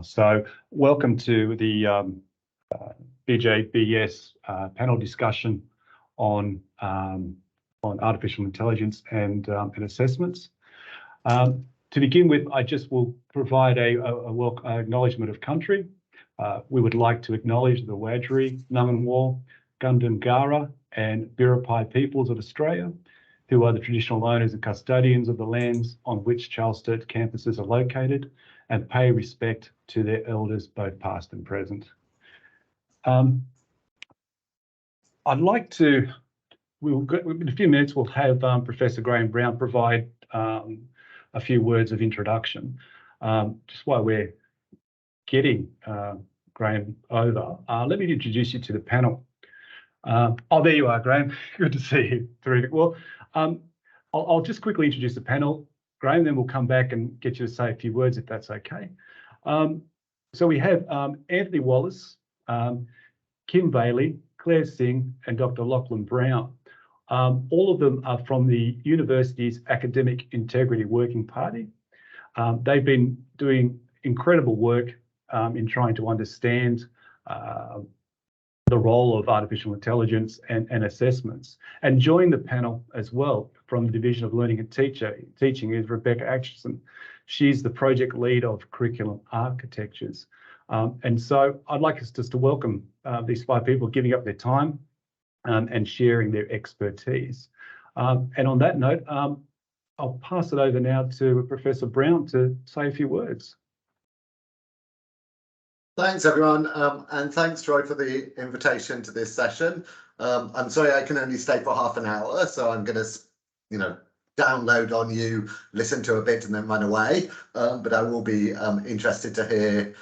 So welcome to the BJBS panel discussion on artificial intelligence and assessments. To begin with, I just will provide a acknowledgement of country. We would like to acknowledge the Wiradjuri, Ngunnawal, Gundungurra and Biripi peoples of Australia, who are the traditional owners and custodians of the lands on which Charles Sturt campuses are located, and pay respect to their elders, both past and present. I'd like to, in a few minutes, we'll have Professor Graham Brown provide a few words of introduction. Just while we're getting Graham over, let me introduce you to the panel. Oh, there you are, Graham. Good to see you. Terrific. Well, I'll just quickly introduce the panel. Graham, then we'll come back and get you to say a few words if that's okay. So we have Anthony Wallace, Kim Bailey, Claire Singh, and Dr. Lachlan Brown. All of them are from the university's Academic Integrity Working Party. They've been doing incredible work in trying to understand the role of artificial intelligence and assessments. And join the panel as well from the Division of Learning and Teaching is Rebecca Atchison. She's the project lead of curriculum architectures. And so I'd like us just to welcome these five people giving up their time and sharing their expertise. And on that note, I'll pass it over now to Professor Brown to say a few words. Thanks, everyone, and thanks, Troy, for the invitation to this session. I'm sorry I can only stay for half an hour, so I'm going to, download on you, listen to a bit, and then run away. But I will be interested to hear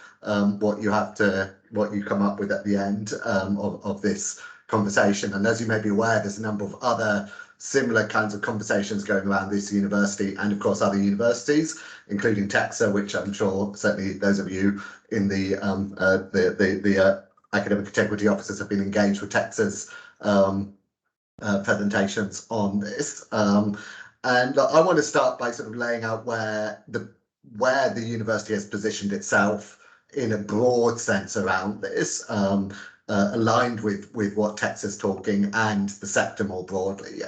what you come up with at the end of this conversation. And as you may be aware, there's a number of other similar kinds of conversations going around this university and, of course, other universities, including TEQSA, which I'm sure certainly those of you in the academic integrity officers have been engaged with TEQSA's presentations on this. And I want to start by sort of laying out where the university has positioned itself in a broad sense around this, aligned with what TEQSA is talking and the sector more broadly.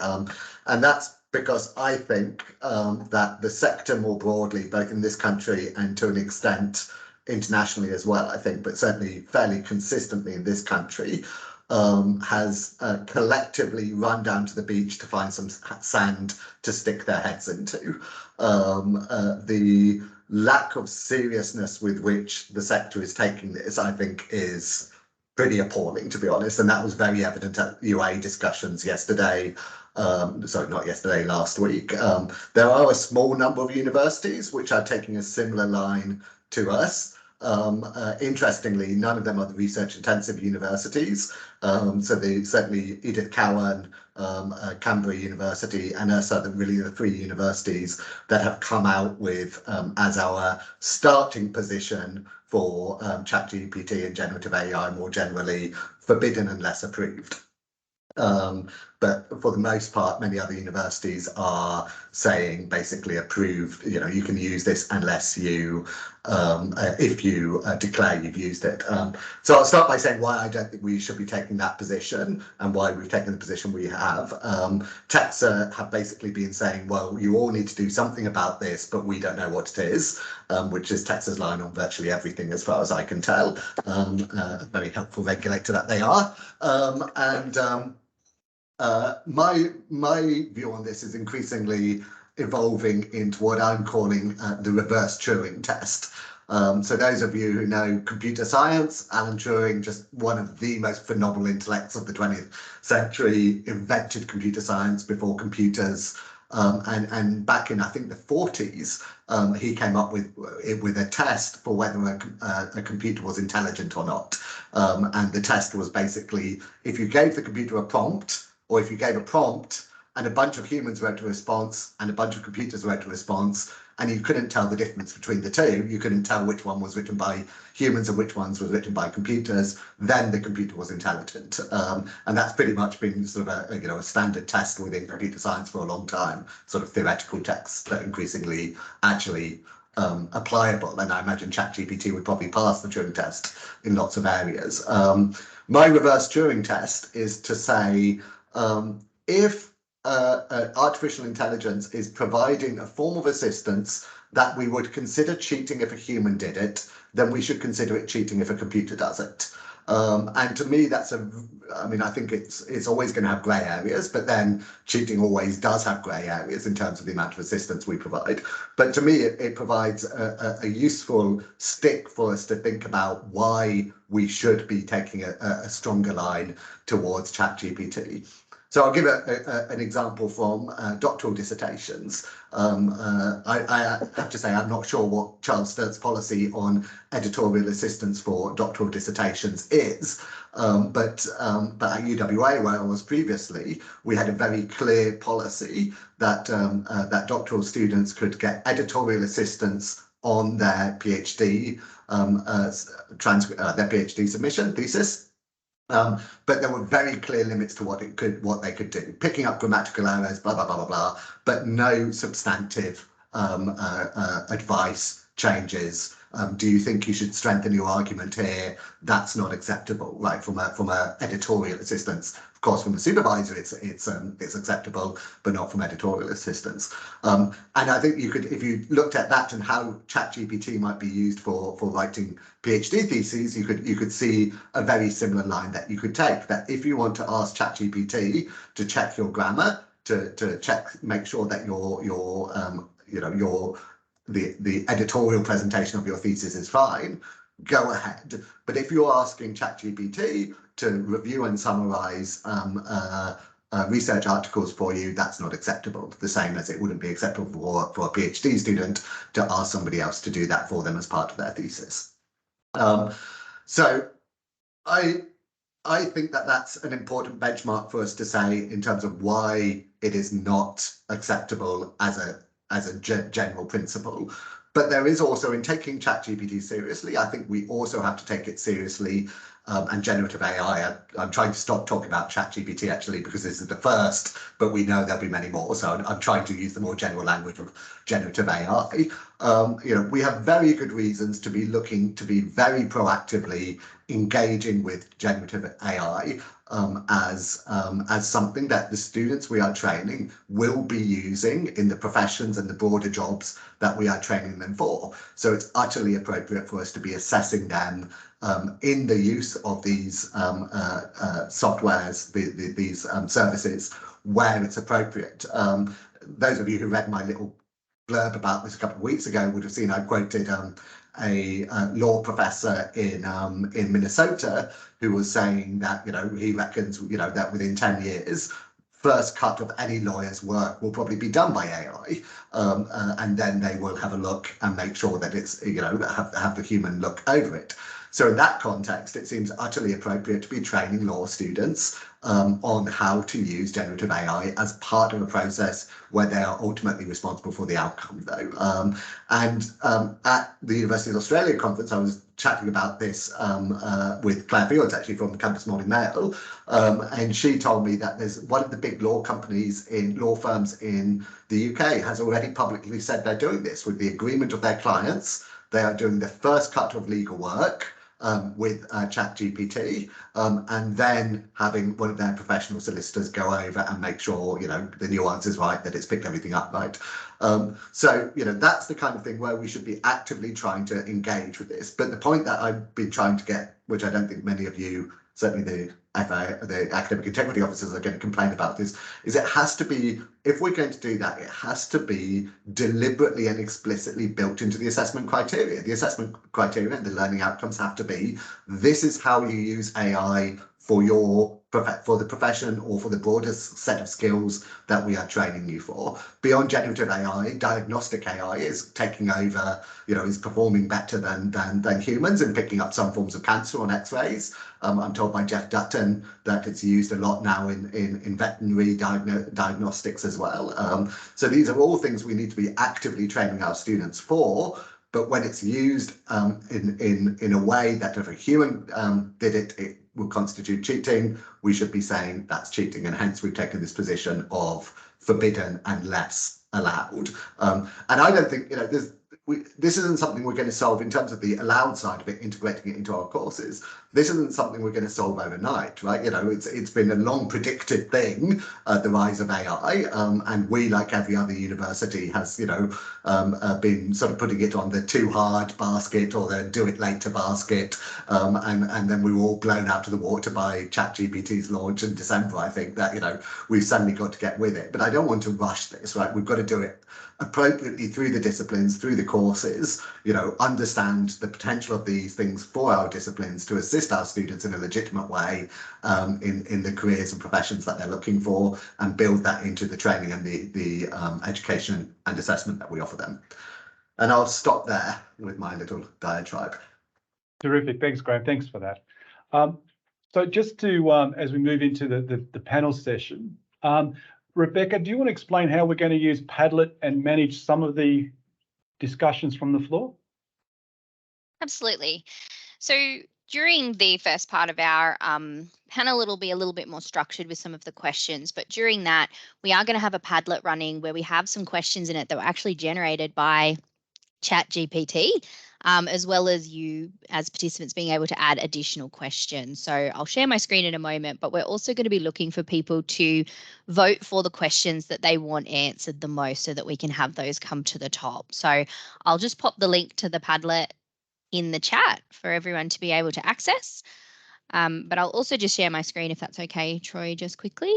And that's because I think that the sector more broadly, both in this country and to an extent internationally as well, I think, but certainly fairly consistently in this country, has collectively run down to the beach to find some sand to stick their heads into. The lack of seriousness with which the sector is taking this, I think, is pretty appalling, to be honest, and that was very evident at UA discussions yesterday. Sorry, not yesterday, last week. There are a small number of universities which are taking a similar line to us. Interestingly, none of them are the research-intensive universities. So certainly Edith Cowan, Canberra University, and us are really the three universities that have come out with as our starting position for ChatGPT and generative AI more generally, forbidden unless approved. But for the most part, many other universities are saying basically approved, you can use this unless you, if you declare you've used it. So I'll start by saying why I don't think we should be taking that position and why we've taken the position we have. TEQSA have basically been saying, well, you all need to do something about this, but we don't know what it is, which is TEQSA's line on virtually everything as far as I can tell. A very helpful regulator that they are. My view on this is increasingly evolving into what I'm calling the reverse Turing test. So those of you who know computer science, Alan Turing, just one of the most phenomenal intellects of the 20th century, invented computer science before computers. And back in, I think, the 40s, he came up with a test for whether a computer was intelligent or not. And the test was basically, if you gave the computer a prompt, or if you gave a prompt and a bunch of humans wrote a response and a bunch of computers wrote a response, and you couldn't tell the difference between the two, you couldn't tell which one was written by humans and which ones was written by computers, then the computer was intelligent. And that's pretty much been sort of a standard test within computer science for a long time, sort of theoretical tests that increasingly actually applicable, and I imagine ChatGPT would probably pass the Turing test in lots of areas. My reverse Turing test is to say, if artificial intelligence is providing a form of assistance that we would consider cheating if a human did it, then we should consider it cheating if a computer does it. And to me, I mean, I think it's always going to have grey areas, but then cheating always does have grey areas in terms of the amount of assistance we provide. But to me, it provides a useful stick for us to think about why we should be taking a stronger line towards ChatGPT. So I'll give an example from doctoral dissertations. I have to say I'm not sure what Charles Sturt's policy on editorial assistance for doctoral dissertations is, but at UWA, where I was previously, we had a very clear policy that that doctoral students could get editorial assistance on their PhD their PhD submission thesis. But there were very clear limits to what they could do, picking up grammatical errors, blah blah blah blah blah, but no substantive advice changes. Do you think you should strengthen your argument here? That's not acceptable, right? From a editorial assistance. Of course, from a supervisor, it's acceptable, but not from editorial assistance. And I think you could, if you looked at that and how ChatGPT might be used for writing PhD theses, you could see a very similar line that you could take. That if you want to ask ChatGPT to check your grammar, to make sure that the editorial presentation of your thesis is fine, go ahead. But if you're asking ChatGPT to review and summarize research articles for you, that's not acceptable. The same as it wouldn't be acceptable for a PhD student to ask somebody else to do that for them as part of their thesis. So I think that that's an important benchmark for us to say in terms of why it is not acceptable as a general principle. But there is also, in taking ChatGPT seriously, I think we also have to take it seriously. And generative AI, I'm trying to stop talking about ChatGPT actually, because this is the first, but we know there'll be many more. So I'm trying to use the more general language of generative AI. We have very good reasons to be looking to be very proactively engaging with generative AI as something that the students we are training will be using in the professions and the broader jobs that we are training them for. So it's utterly appropriate for us to be assessing them in the use of these softwares, these services, where it's appropriate. Those of you who read my little blurb about this a couple of weeks ago would have seen I quoted a law professor in Minnesota who was saying that he reckons that within 10 years first cut of any lawyer's work will probably be done by AI, and then they will have a look and make sure that it's have the human look over it. So in that context, it seems utterly appropriate to be training law students on how to use generative AI as part of a process where they are ultimately responsible for the outcome, though. At the University of Australia conference, I was chatting about this with Claire Fields, actually, from the Campus Morning Mail, and she told me that there's one of the big law firms in the UK has already publicly said they're doing this with the agreement of their clients. They are doing the first cut of legal work with ChatGPT, and then having one of their professional solicitors go over and make sure the nuance is right, that it's picked everything up right. So that's the kind of thing where we should be actively trying to engage with this. But the point that I've been trying to get, which I don't think many of you, certainly the academic integrity officers, are going to complain about this, is it has to be, if we're going to do that, it has to be deliberately and explicitly built into the assessment criteria. The assessment criteria and the learning outcomes have to be, this is how you use AI for the profession or for the broader set of skills that we are training you for. Beyond generative AI, diagnostic AI is taking over, is performing better than humans in picking up some forms of cancer on X-rays. I'm told by Jeff Dutton that it's used a lot now in veterinary diagnostics as well. So these are all things we need to be actively training our students for. But when it's used in a way that if a human did it, it will constitute cheating, we should be saying that's cheating, and hence we've taken this position of forbidden and less allowed. And I don't think this isn't something we're going to solve in terms of the allowed side of it, integrating it into our courses. This isn't something we're going to solve overnight, right? You know, it's been a long predicted thing, the rise of AI, and we, like every other university, has, you know, been sort of putting it on the too hard basket or the do it later basket, and then we were all blown out of the water by ChatGPT's launch in December. I think that, you know, we've suddenly got to get with it, but I don't want to rush this, right? We've got to do it appropriately through the disciplines, through the courses, you know, understand the potential of these things for our disciplines to assist our students in a legitimate way in the careers and professions that they're looking for, and build that into the training and the education and assessment that we offer them. And I'll stop there with my little diatribe. Terrific. Thanks, Graham. Thanks for that. So just to, as we move into the panel session, Rebecca, do you want to explain how we're going to use Padlet and manage some of the discussions from the floor? Absolutely. So during the first part of our panel, it'll be a little bit more structured with some of the questions, but during that, we are going to have a Padlet running where we have some questions in it that were actually generated by ChatGPT, as well as you as participants being able to add additional questions. So I'll share my screen in a moment, but we're also going to be looking for people to vote for the questions that they want answered the most so that we can have those come to the top. So I'll just pop the link to the Padlet in the chat for everyone to be able to access. But I'll also just share my screen if that's okay, Troy, just quickly.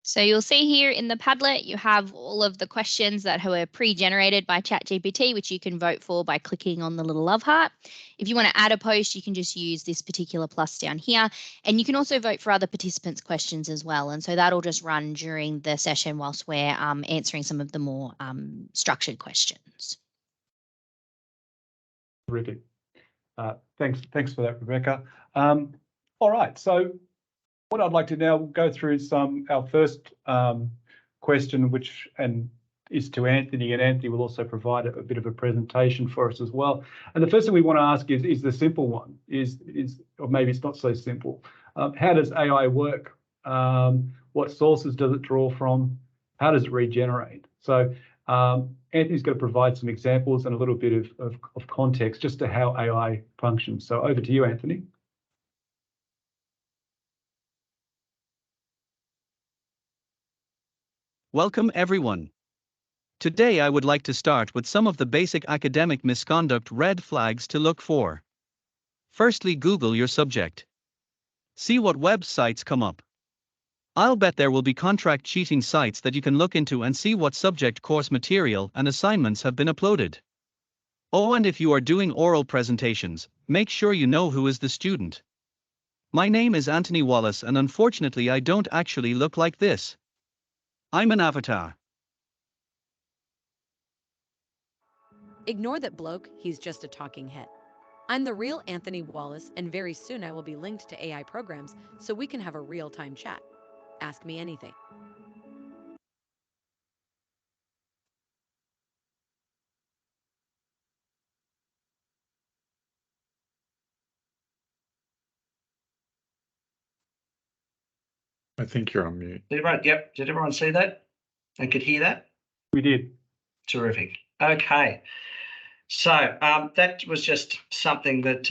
So you'll see here in the Padlet, you have all of the questions that were pre-generated by ChatGPT, which you can vote for by clicking on the little love heart. If you want to add a post, you can just use this particular plus down here. And you can also vote for other participants' questions as well. And so that'll just run during the session whilst we're answering some of the more structured questions. Terrific. Thanks for that, Rebecca. All right, so what I'd like to now go through is our first question, which is to Anthony, and Anthony will also provide a bit of a presentation for us as well. And the first thing we want to ask is the simple one, or maybe it's not so simple. How does AI work? What sources does it draw from? How does it regenerate? So Anthony's going to provide some examples and a little bit of context just to how AI functions. So over to you, Anthony. Welcome, everyone. Today I would like to start with some of the basic academic misconduct red flags to look for. Firstly, Google your subject. See what websites come up. I'll bet there will be contract cheating sites that you can look into and see what subject course material and assignments have been uploaded. Oh, and if you are doing oral presentations, make sure you know who is the student. My name is Anthony Wallace, and unfortunately I don't actually look like this. I'm an avatar. Ignore that bloke, he's just a talking head. I'm the real Anthony Wallace, and very soon I will be linked to AI programs so we can have a real-time chat. Ask me anything. I think you're on mute. Yep. Did everyone see that and could hear that? We did. Terrific. Okay. So that was just something that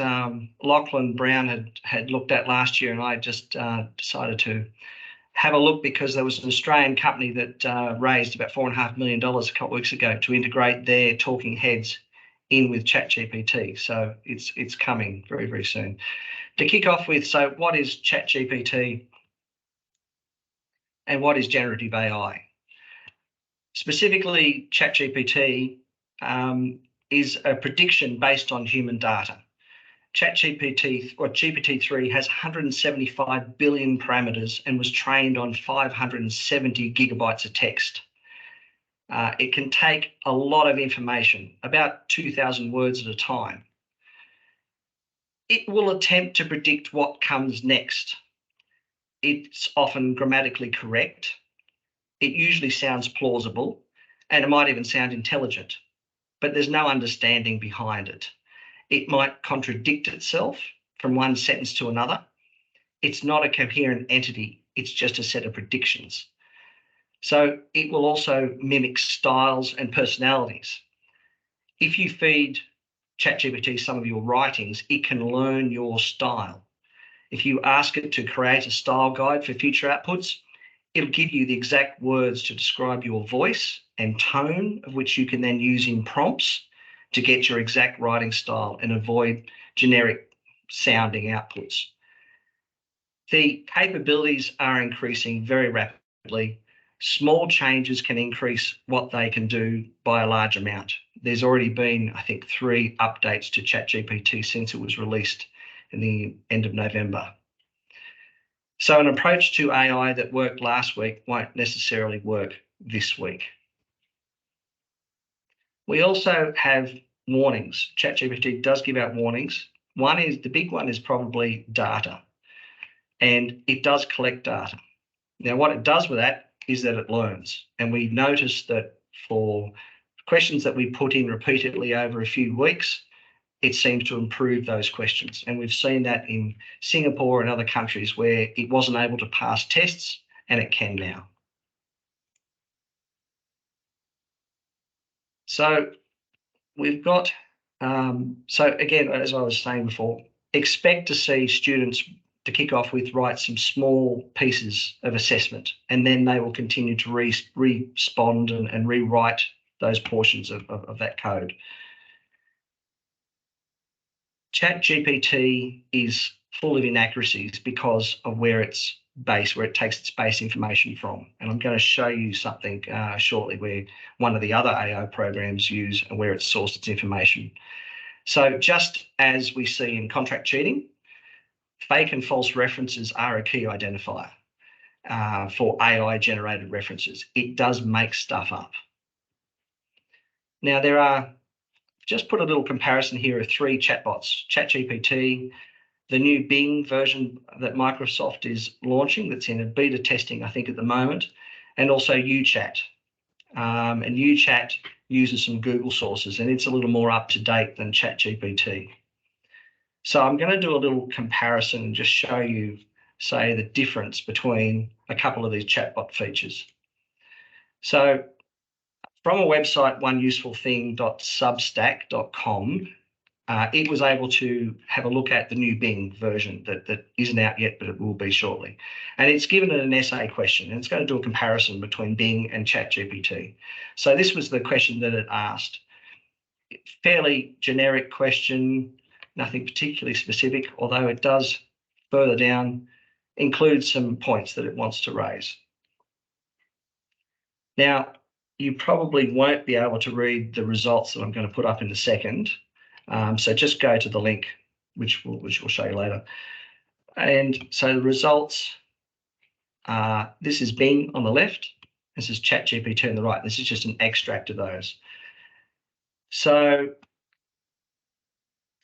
Lachlan Brown had looked at last year, and I just decided to have a look because there was an Australian company that raised about $4.5 million a couple of weeks ago to integrate their talking heads in with ChatGPT. So it's coming very, very soon. To kick off with, so what is ChatGPT and what is generative AI? Specifically, ChatGPT is a prediction based on human data. ChatGPT, or GPT-3, has 175 billion parameters and was trained on 570 gigabytes of text. It can take a lot of information, about 2,000 words at a time. It will attempt to predict what comes next. It's often grammatically correct. It usually sounds plausible, and it might even sound intelligent, but there's no understanding behind it. It might contradict itself from one sentence to another. It's not a coherent entity. It's just a set of predictions. So it will also mimic styles and personalities. If you feed ChatGPT some of your writings, it can learn your style. If you ask it to create a style guide for future outputs, it'll give you the exact words to describe your voice and tone, of which you can then use in prompts to get your exact writing style and avoid generic sounding outputs. The capabilities are increasing very rapidly. Small changes can increase what they can do by a large amount. There's already been, I think, 3 updates to ChatGPT since it was released in the end of November. So an approach to AI that worked last week won't necessarily work this week. We also have warnings. ChatGPT does give out warnings. The big one is probably data, and it does collect data. Now, what it does with that is that it learns, and we noticed that for questions that we put in repeatedly over a few weeks, it seems to improve those questions. And we've seen that in Singapore and other countries where it wasn't able to pass tests, and it can now. So we've got, so again, as I was saying before, expect to see students to kick off with write some small pieces of assessment, and then they will continue to respond and rewrite those portions of that code. ChatGPT is full of inaccuracies because of where it's based, where it takes its base information from. And I'm going to show you something shortly where one of the other AI programs use and where it's sourced its information. So just as we see in contract cheating, fake and false references are a key identifier for AI-generated references. It does make stuff up. Now, there are, just put a little comparison here of 3 chatbots: ChatGPT, the new Bing version that Microsoft is launching that's in a beta testing, I think, at the moment, and also UChat. And UChat uses some Google sources, and it's a little more up to date than ChatGPT. So I'm going to do a little comparison and just show you, say, the difference between a couple of these chatbot features. So from a website, oneusefulthing.substack.com, it was able to have a look at the new Bing version that isn't out yet, but it will be shortly. And it's given it an essay question, and it's going to do a comparison between Bing and ChatGPT. So this was the question that it asked. Fairly generic question, nothing particularly specific, although it does further down include some points that it wants to raise. Now, you probably won't be able to read the results that I'm going to put up in a second. So just go to the link, which we'll show you later. And so the results, this is Bing on the left, this is ChatGPT on the right. This is just an extract of those. So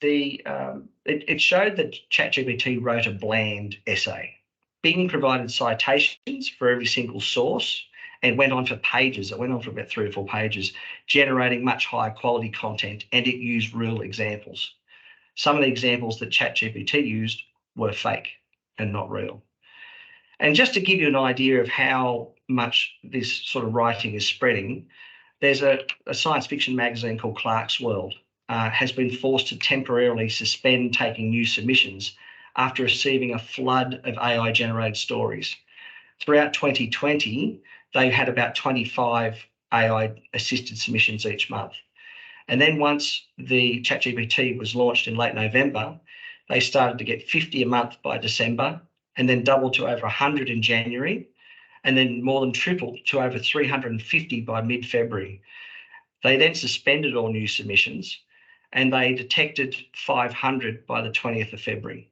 it showed that ChatGPT wrote a bland essay. Bing provided citations for every single source and went on for pages. It went on for about 3 or 4 pages, generating much higher quality content, and it used real examples. Some of the examples that ChatGPT used were fake and not real. And just to give you an idea of how much this sort of writing is spreading, there's a science fiction magazine called Clark's World has been forced to temporarily suspend taking new submissions after receiving a flood of AI-generated stories. Throughout 2020, they had about 25 AI-assisted submissions each month. And then once the ChatGPT was launched in late November, they started to get 50 a month by December, and then doubled to over 100 in January, and then more than tripled to over 350 by mid-February. They then suspended all new submissions, and they detected 500 by the 20th of February.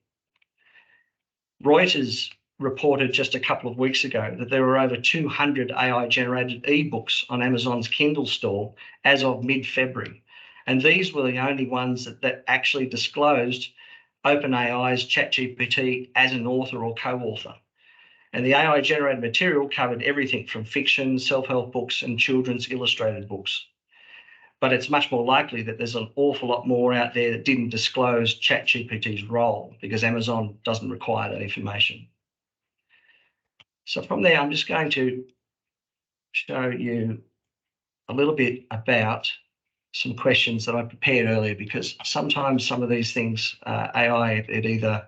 Reuters reported just a couple of weeks ago that there were over 200 AI-generated ebooks on Amazon's Kindle store as of mid-February. And these were the only ones that actually disclosed OpenAI's ChatGPT as an author or co-author. And the AI-generated material covered everything from fiction, self-help books, and children's illustrated books. But it's much more likely that there's an awful lot more out there that didn't disclose ChatGPT's role, because Amazon doesn't require that information. So from there, I'm just going to show you a little bit about some questions that I prepared earlier, because sometimes some of these things, AI, it either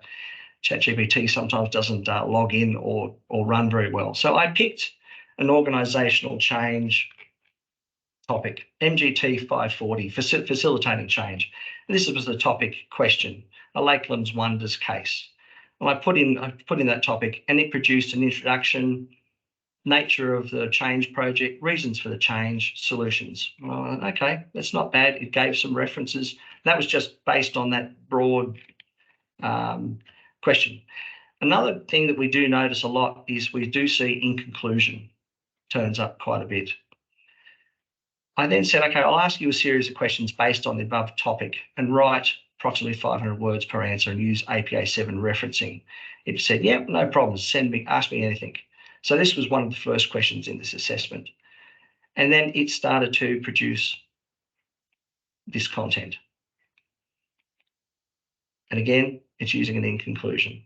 ChatGPT sometimes doesn't log in or run very well. So I picked an organisational change topic, MGT 540, facilitating change. And this was the topic question, a Lakeland's Wonders case. And I put in that topic, and it produced an introduction, nature of the change project, reasons for the change, solutions. Okay, that's not bad. It gave some references. That was just based on that broad question. Another thing that we do notice a lot is we do see in conclusion turns up quite a bit. I then said, okay, I'll ask you a series of questions based on the above topic and write approximately 500 words per answer and use APA 7 referencing. It said, yep, no problems, ask me anything. So this was one of the first questions in this assessment. And then it started to produce this content. And again, it's using an in conclusion.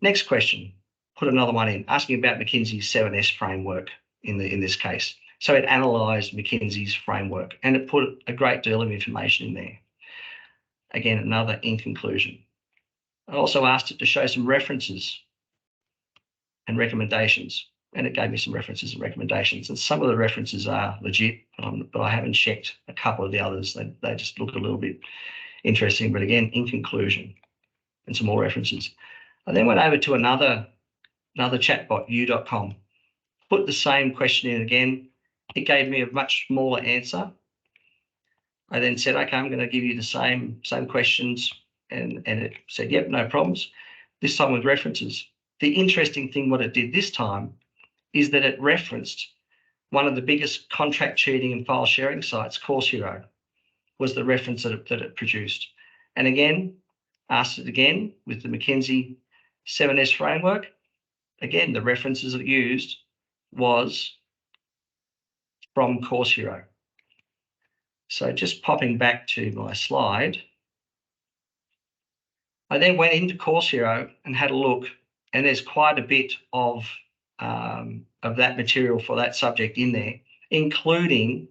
Next question, put another one in, asking about McKinsey's 7S framework in this case. So it analysed McKinsey's framework and it put a great deal of information in there. Again, another in conclusion. I also asked it to show some references and recommendations, and it gave me some references and recommendations. And some of the references are legit, but I haven't checked a couple of the others. They just look a little bit interesting, but again, in conclusion, and some more references. I then went over to another chatbot, u.com, put the same question in again. It gave me a much smaller answer. I then said, okay, I'm going to give you the same questions, and it said, yep, no problems. This time with references. The interesting thing, what it did this time, is that it referenced one of the biggest contract cheating and file sharing sites, Course Hero, was the reference that it produced. And again, asked it again with the McKinsey 7S framework. Again, the references it used was from Course Hero. So just popping back to my slide, I then went into Course Hero and had a look, and there's quite a bit of that material for that subject in there, including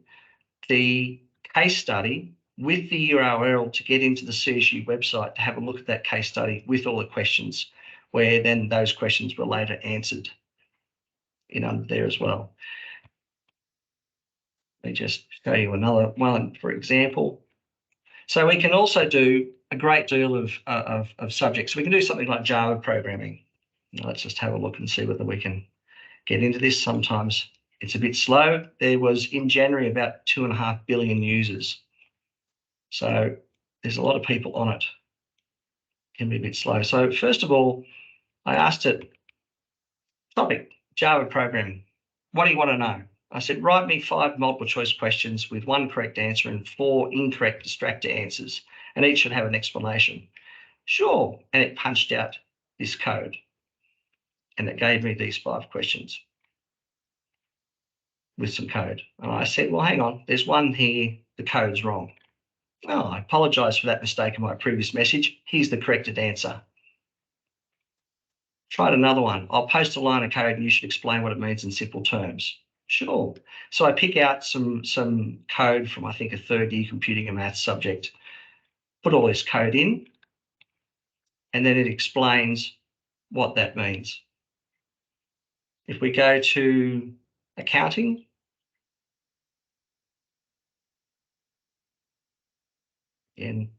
the case study with the URL to get into the CSU website to have a look at that case study with all the questions, where then those questions were later answered in under there as well. Let me just show you another one, for example. So we can also do a great deal of subjects. We can do something like Java programming. Now let's just have a look and see whether we can get into this. Sometimes it's a bit slow. There was in January about 2.5 billion users. So there's a lot of people on it. It can be a bit slow. So first of all, I asked it, topic, Java programming. What do you want to know? I said, write me 5 multiple choice questions with 1 correct answer and 4 incorrect distractor answers, and each should have an explanation. Sure. And it punched out this code, and it gave me these 5 questions with some code. And I said, well, hang on, there's one here, the code's wrong. Oh, I apologise for that mistake in my previous message. Here's the corrected answer. Tried another one. I'll post a line of code and you should explain what it means in simple terms. Sure. So I pick out some code from, I think, a 3rd year computing and maths subject, put all this code in, and then it explains what that means. If we go to accounting, again,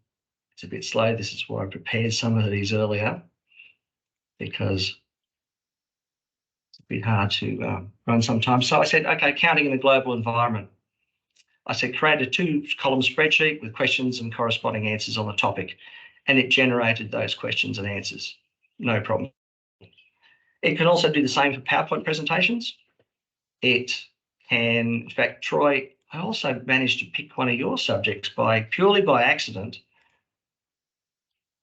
it's a bit slow. This is why I prepared some of these earlier, because it's a bit hard to run sometimes. So I said, okay, accounting in a global environment. I said, create a 2-column spreadsheet with questions and corresponding answers on the topic. And it generated those questions and answers. No problem. It can also do the same for PowerPoint presentations. It can, in fact, Troy, I also managed to pick one of your subjects purely by accident,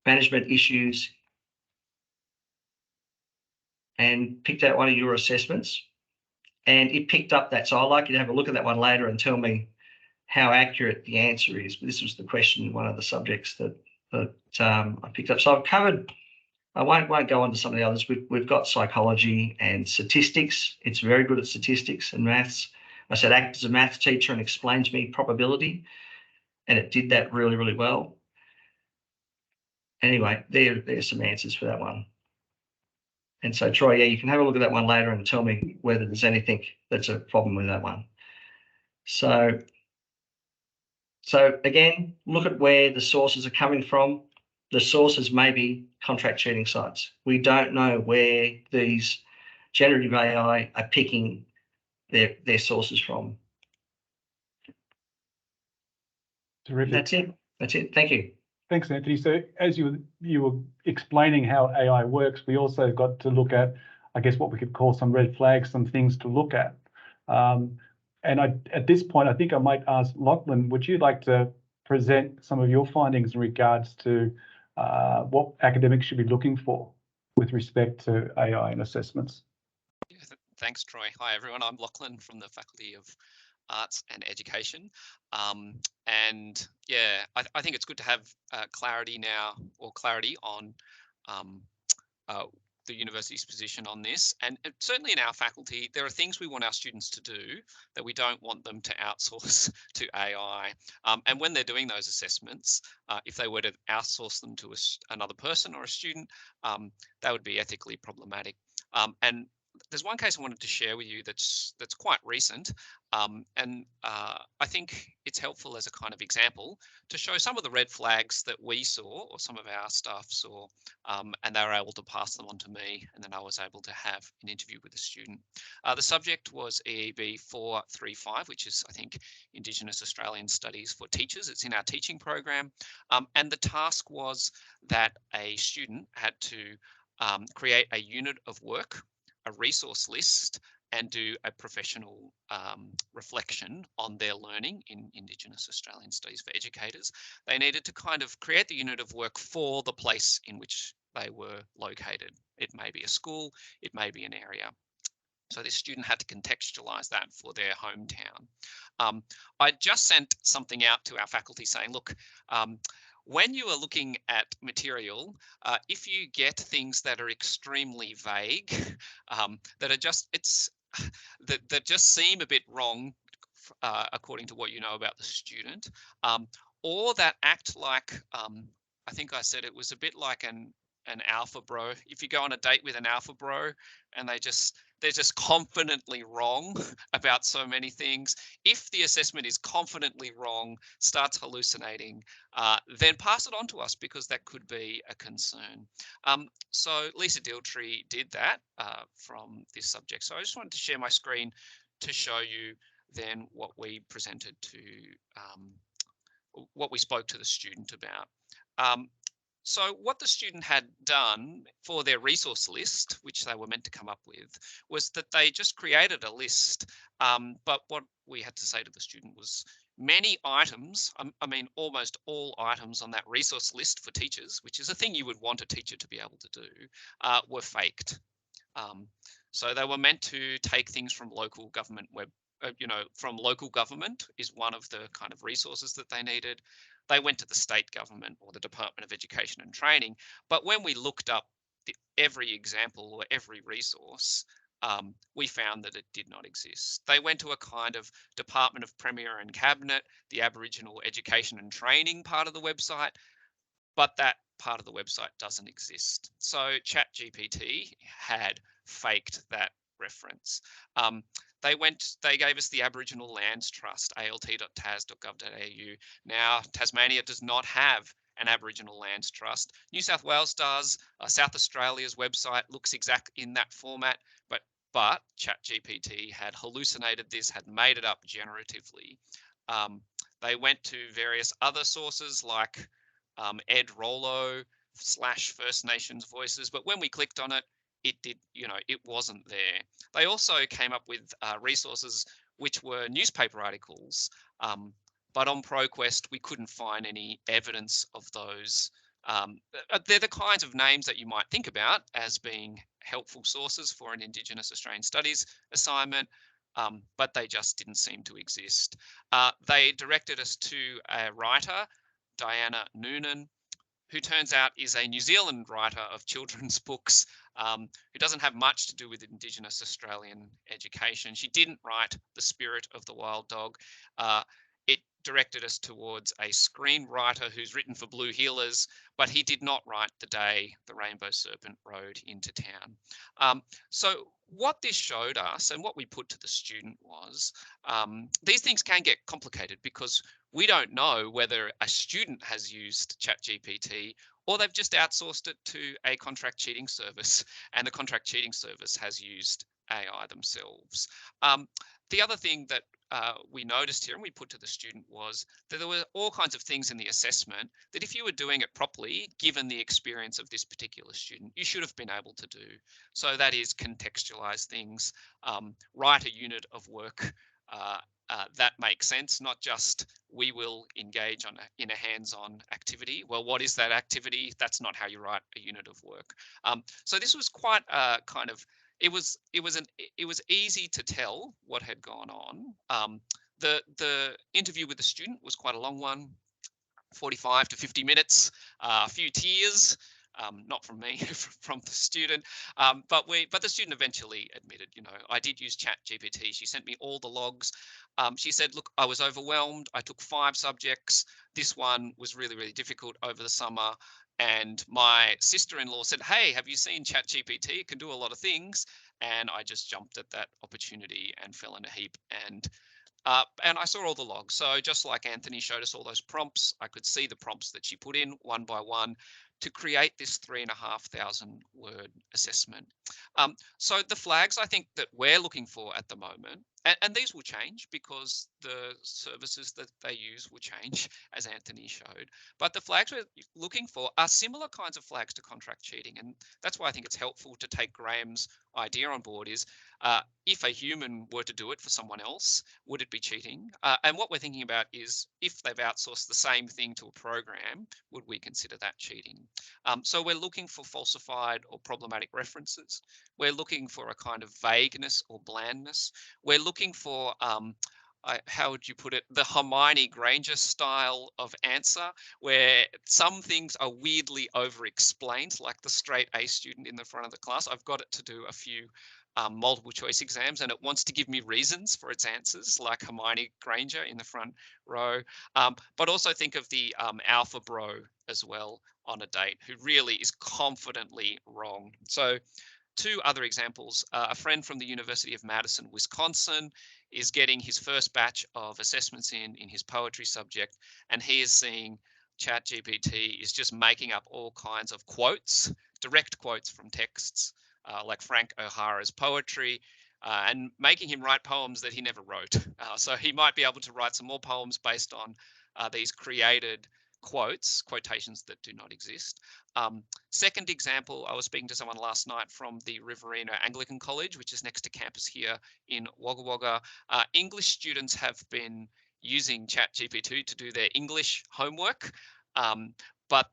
management issues, and picked out one of your assessments, and it picked up that. So I'd like you to have a look at that one later and tell me how accurate the answer is. But this was the question in one of the subjects that I picked up. So I've covered I won't go on to some of the others. We've got psychology and statistics. It's very good at statistics and maths. I said act as a math teacher and explain to me probability, and it did that really, really well. Anyway, there's some answers for that one. And so, Troy, yeah, you can have a look at that one later and tell me whether there's anything that's a problem with that one. So again, look at where the sources are coming from. The sources may be contract cheating sites. We don't know where these generative AI are picking their sources from. Terrific. That's it. Thank you. Thanks, Anthony. So as you were explaining how AI works, we also got to look at, I guess, what we could call some red flags, some things to look at. And at this point, I think I might ask Lachlan, would you like to present some of your findings in regards to what academics should be looking for with respect to AI and assessments? Yeah, thanks, Troy. Hi, everyone. I'm Lachlan from the Faculty of Arts and Education. And yeah, I think it's good to have clarity now, or clarity on the university's position on this. And certainly in our faculty, there are things we want our students to do that we don't want them to outsource to AI. And when they're doing those assessments, if they were to outsource them to another person or a student, that would be ethically problematic. And there's one case I wanted to share with you that's quite recent, and I think it's helpful as a kind of example to show some of the red flags that we saw, or some of our staff saw, and they were able to pass them on to me, and then I was able to have an interview with a student. The subject was EEB 435, which is, I think, Indigenous Australian Studies for Teachers. It's in our teaching program, and the task was that a student had to create a unit of work, a resource list, and do a professional reflection on their learning in Indigenous Australian Studies for Educators. They needed to kind of create the unit of work for the place in which they were located. It may be a school, it may be an area. So this student had to contextualize that for their hometown. I just sent something out to our faculty saying, look, when you are looking at material, if you get things that are extremely vague, that are just that just seem a bit wrong according to what you know about the student, or that act like, I think I said it was a bit like an alpha bro. If you go on a date with an alpha bro and they're just confidently wrong about so many things. If the assessment is confidently wrong, starts hallucinating, then pass it on to us, because that could be a concern. So Lisa Diltree did that from this subject. So I just wanted to share my screen to show you then what we presented to, what we spoke to the student about. So what the student had done for their resource list, which they were meant to come up with, was that they just created a list. But what we had to say to the student was many items, I mean, almost all items on that resource list for teachers, which is a thing you would want a teacher to be able to do, were faked. So they were meant to take things from local government from local government is one of the kind of resources that they needed. They went to the state government or the Department of Education and Training. But when we looked up every example or every resource, we found that it did not exist. They went to a kind of Department of Premier and Cabinet, the Aboriginal Education and Training part of the website, but that part of the website doesn't exist. So ChatGPT had faked that reference. They gave us the Aboriginal Lands Trust, alt.tas.gov.au. Now, Tasmania does not have an Aboriginal Lands Trust. New South Wales does. South Australia's website looks exact in that format, but ChatGPT had hallucinated this, had made it up generatively. They went to various other sources like Ed Rollo / First Nations Voices, but when we clicked on it, it wasn't there. They also came up with resources which were newspaper articles, but on ProQuest we couldn't find any evidence of those. They're the kinds of names that you might think about as being helpful sources for an Indigenous Australian Studies assignment, but they just didn't seem to exist. They directed us to a writer, Diana Noonan, who turns out is a New Zealand writer of children's books, who doesn't have much to do with Indigenous Australian education. She didn't write The Spirit of the Wild Dog. It directed us towards a screenwriter who's written for Blue Heelers, but he did not write The Day the Rainbow Serpent Rode into Town. So what this showed us and what we put to the student was these things can get complicated because we don't know whether a student has used ChatGPT or they've just outsourced it to a contract cheating service, and the contract cheating service has used AI themselves. The other thing that we noticed here and we put to the student was that there were all kinds of things in the assessment that if you were doing it properly, given the experience of this particular student, you should have been able to do. So that is contextualize things, write a unit of work that makes sense, not just we will engage in a hands-on activity. Well, what is that activity? That's not how you write a unit of work. So this was quite a kind of, it was easy to tell what had gone on. The interview with the student was quite a long one, 45 to 50 minutes, a few tears. Not from me, from the student, but the student eventually admitted, I did use ChatGPT. She sent me all the logs. She said, look, I was overwhelmed. I took 5 subjects. This one was really, really difficult over the summer. And my sister-in-law said, hey, have you seen ChatGPT? It can do a lot of things. And I just jumped at that opportunity and fell in a heap. And I saw all the logs. So just like Anthony showed us all those prompts, I could see the prompts that she put in one by one to create this 3,500 word assessment. So the flags I think that we're looking for at the moment, and these will change because the services that they use will change, as Anthony showed, but the flags we're looking for are similar kinds of flags to contract cheating. And that's why I think it's helpful to take Graham's idea on board is if a human were to do it for someone else, would it be cheating? And what we're thinking about is if they've outsourced the same thing to a program, would we consider that cheating? So we're looking for falsified or problematic references. We're looking for a kind of vagueness or blandness. We're looking for, how would you put it, the Hermione Granger style of answer, where some things are weirdly over-explained, like the straight A student in the front of the class. I've got it to do a few multiple choice exams and it wants to give me reasons for its answers, like Hermione Granger in the front row. But also think of the alpha bro as well on a date, who really is confidently wrong. So 2 other examples. A friend from the University of Madison, Wisconsin, is getting his first batch of assessments in his poetry subject, and he is seeing ChatGPT is just making up all kinds of quotes, direct quotes from texts, like Frank O'Hara's poetry, and making him write poems that he never wrote. So he might be able to write some more poems based on these created quotations that do not exist. Second example, I was speaking to someone last night from the Riverina Anglican College, which is next to campus here in Wagga Wagga. English students have been using ChatGPT to do their English homework, but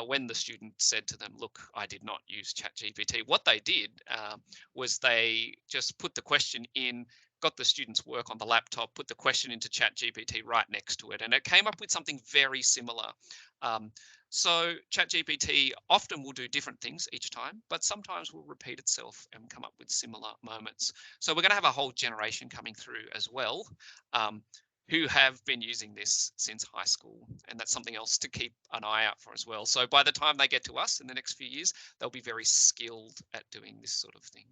when the student said to them, look, I did not use ChatGPT, what they did was they just put the question in, got the student's work on the laptop, put the question into ChatGPT right next to it, and it came up with something very similar. So ChatGPT often will do different things each time, but sometimes will repeat itself and come up with similar moments. So we're going to have a whole generation coming through as well, who have been using this since high school, and that's something else to keep an eye out for as well. So by the time they get to us in the next few years, they'll be very skilled at doing this sort of thing.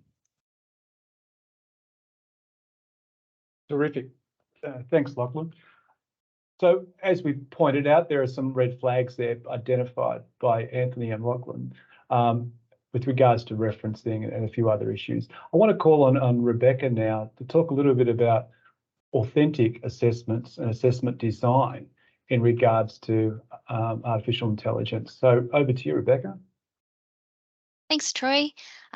Terrific. Thanks, Lachlan. So as we pointed out, there are some red flags there identified by Anthony and Lachlan with regards to referencing and a few other issues. I want to call on Rebecca now to talk a little bit about authentic assessments and assessment design in regards to artificial intelligence. So over to you, Rebecca. Thanks, Troy.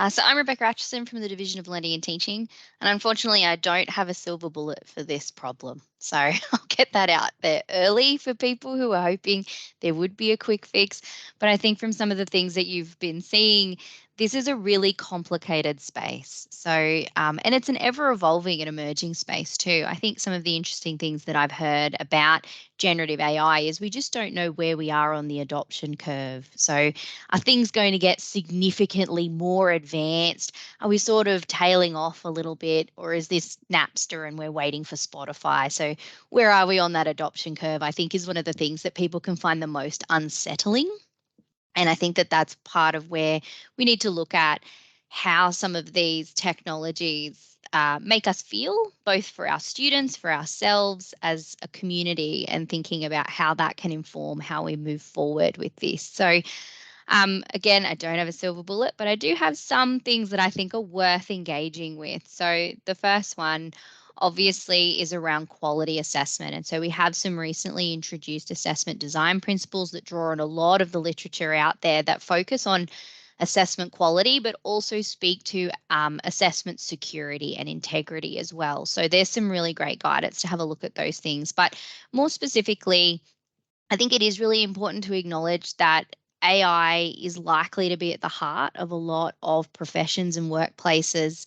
So I'm Rebecca Atchison from the Division of Learning and Teaching, and unfortunately I don't have a silver bullet for this problem. So I'll get that out there early for people who are hoping there would be a quick fix. But I think from some of the things that you've been seeing, this is a really complicated space. So, and it's an ever evolving and emerging space too. I think some of the interesting things that I've heard about generative AI is we just don't know where we are on the adoption curve. So are things going to get significantly more advanced? Are we sort of tailing off a little bit, or is this Napster and we're waiting for Spotify? So where are we on that adoption curve, I think, is one of the things that people can find the most unsettling. And I think that that's part of where we need to look at how some of these technologies make us feel, both for our students, for ourselves as a community, and thinking about how that can inform how we move forward with this. So again, I don't have a silver bullet, but I do have some things that I think are worth engaging with. So the first one, obviously, is around quality assessment. And so we have some recently introduced assessment design principles that draw on a lot of the literature out there that focus on assessment quality, but also speak to assessment security and integrity as well. So there's some really great guidance to have a look at those things. But more specifically, I think it is really important to acknowledge that AI is likely to be at the heart of a lot of professions and workplaces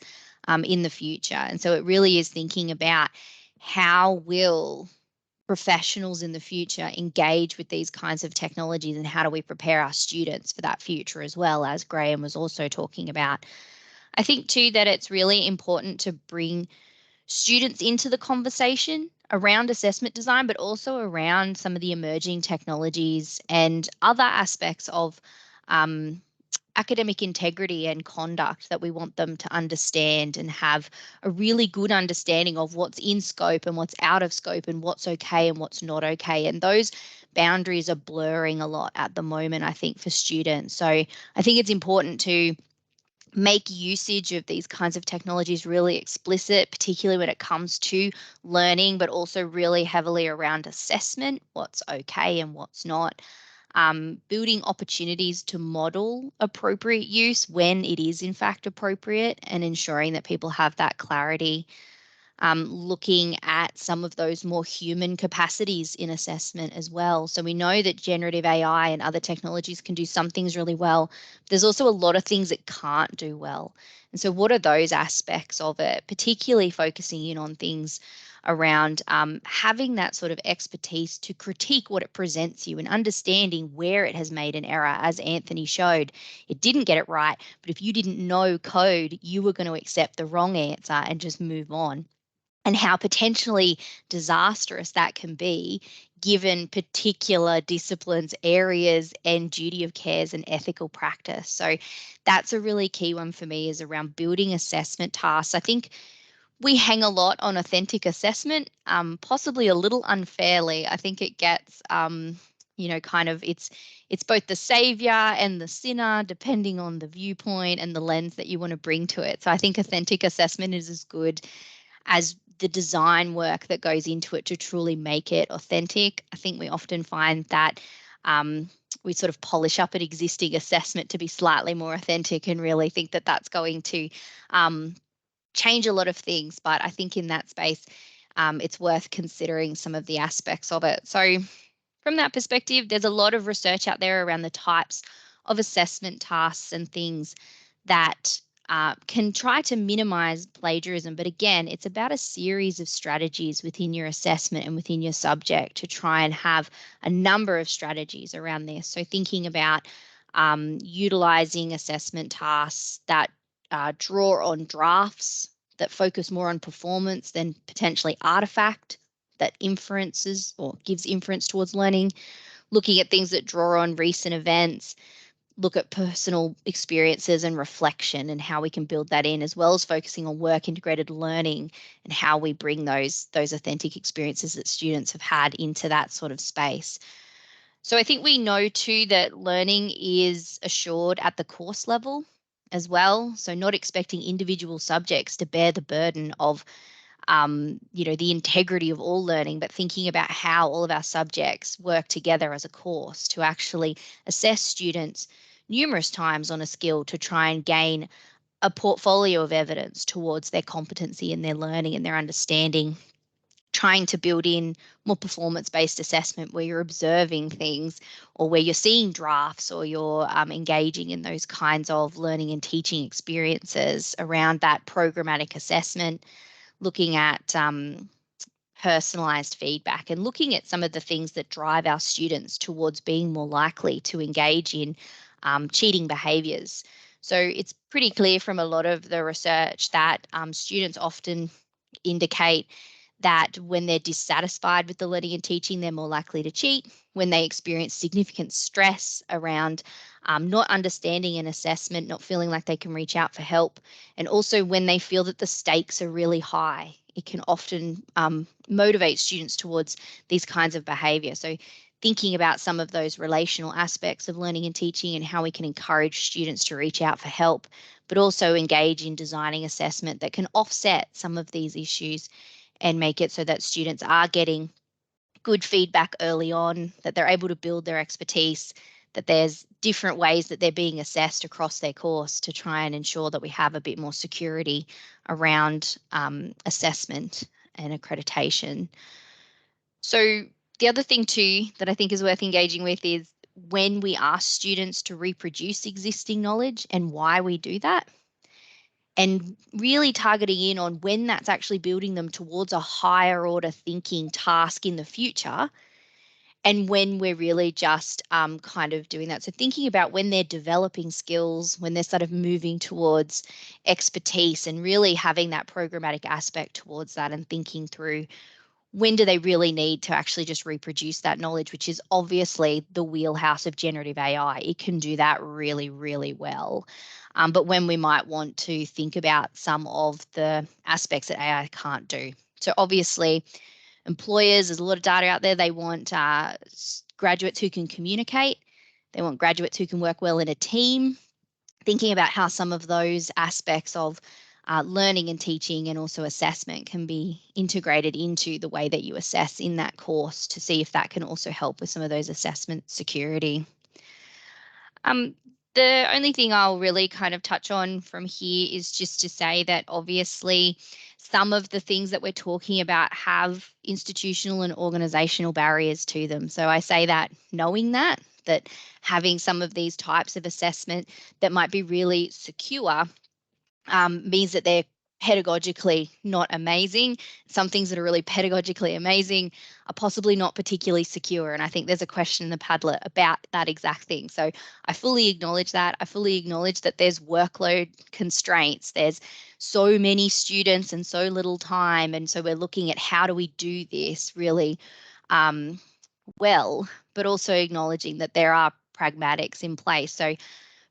in the future. And so it really is thinking about how will professionals in the future engage with these kinds of technologies, and how do we prepare our students for that future as well, as Graham was also talking about. I think too that it's really important to bring students into the conversation around assessment design, but also around some of the emerging technologies and other aspects of academic integrity and conduct that we want them to understand and have a really good understanding of what's in scope and what's out of scope and what's okay and what's not okay. And those boundaries are blurring a lot at the moment, I think, for students. So I think it's important to make usage of these kinds of technologies really explicit, particularly when it comes to learning, but also really heavily around assessment, what's okay and what's not. Building opportunities to model appropriate use when it is in fact appropriate, and ensuring that people have that clarity. Looking at some of those more human capacities in assessment as well. So we know that generative AI and other technologies can do some things really well. There's also a lot of things it can't do well. And so what are those aspects of it, particularly focusing in on things around having that sort of expertise to critique what it presents you and understanding where it has made an error. As Anthony showed, it didn't get it right, but if you didn't know code, you were going to accept the wrong answer and just move on. And how potentially disastrous that can be given particular disciplines, areas, and duty of cares and ethical practice. So that's a really key one for me, is around building assessment tasks. I think we hang a lot on authentic assessment, possibly a little unfairly. I think it gets, kind of it's both the savior and the sinner, depending on the viewpoint and the lens that you want to bring to it. So I think authentic assessment is as good as the design work that goes into it to truly make it authentic. I think we often find that we sort of polish up an existing assessment to be slightly more authentic and really think that that's going to change a lot of things. But I think in that space, it's worth considering some of the aspects of it. So from that perspective, there's a lot of research out there around the types of assessment tasks and things that can try to minimize plagiarism. But again, it's about a series of strategies within your assessment and within your subject to try and have a number of strategies around this. So thinking about utilizing assessment tasks that draw on drafts, that focus more on performance than potentially artifact, that inferences or gives inference towards learning, looking at things that draw on recent events, look at personal experiences and reflection and how we can build that in, as well as focusing on work integrated learning and how we bring those authentic experiences that students have had into that sort of space. So I think we know too that learning is assured at the course level as well. So not expecting individual subjects to bear the burden of the integrity of all learning, but thinking about how all of our subjects work together as a course to actually assess students numerous times on a skill to try and gain a portfolio of evidence towards their competency and their learning and their understanding. trying to build in more performance-based assessment where you're observing things or where you're seeing drafts or you're engaging in those kinds of learning and teaching experiences around that programmatic assessment, looking at personalized feedback and looking at some of the things that drive our students towards being more likely to engage in cheating behaviours. So it's pretty clear from a lot of the research that students often indicate that when they're dissatisfied with the learning and teaching, they're more likely to cheat. When they experience significant stress around not understanding an assessment, not feeling like they can reach out for help, and also when they feel that the stakes are really high, it can often motivate students towards these kinds of behaviour. So thinking about some of those relational aspects of learning and teaching and how we can encourage students to reach out for help, but also engage in designing assessment that can offset some of these issues and make it so that students are getting good feedback early on, that they're able to build their expertise, that there's different ways that they're being assessed across their course to try and ensure that we have a bit more security around assessment and accreditation. So the other thing too that I think is worth engaging with is when we ask students to reproduce existing knowledge and why we do that, and really targeting in on when that's actually building them towards a higher order thinking task in the future, and when we're really just kind of doing that. So thinking about when they're developing skills, when they're sort of moving towards expertise and really having that programmatic aspect towards that and thinking through when do they really need to actually just reproduce that knowledge, which is obviously the wheelhouse of generative AI. It can do that really, really well. But when we might want to think about some of the aspects that AI can't do. So obviously, employers, there's a lot of data out there. They want graduates who can communicate. They want graduates who can work well in a team. Thinking about how some of those aspects of learning and teaching and also assessment can be integrated into the way that you assess in that course to see if that can also help with some of those assessment security. The only thing I'll really kind of touch on from here is just to say that obviously some of the things that we're talking about have institutional and organisational barriers to them. So I say that knowing that having some of these types of assessment that might be really secure means that they're pedagogically not amazing. Some things that are really pedagogically amazing are possibly not particularly secure. And I think there's a question in the Padlet about that exact thing. So I fully acknowledge that. I fully acknowledge that there's workload constraints. There's so many students and so little time. And so we're looking at how do we do this really well, but also acknowledging that there are pragmatics in place. So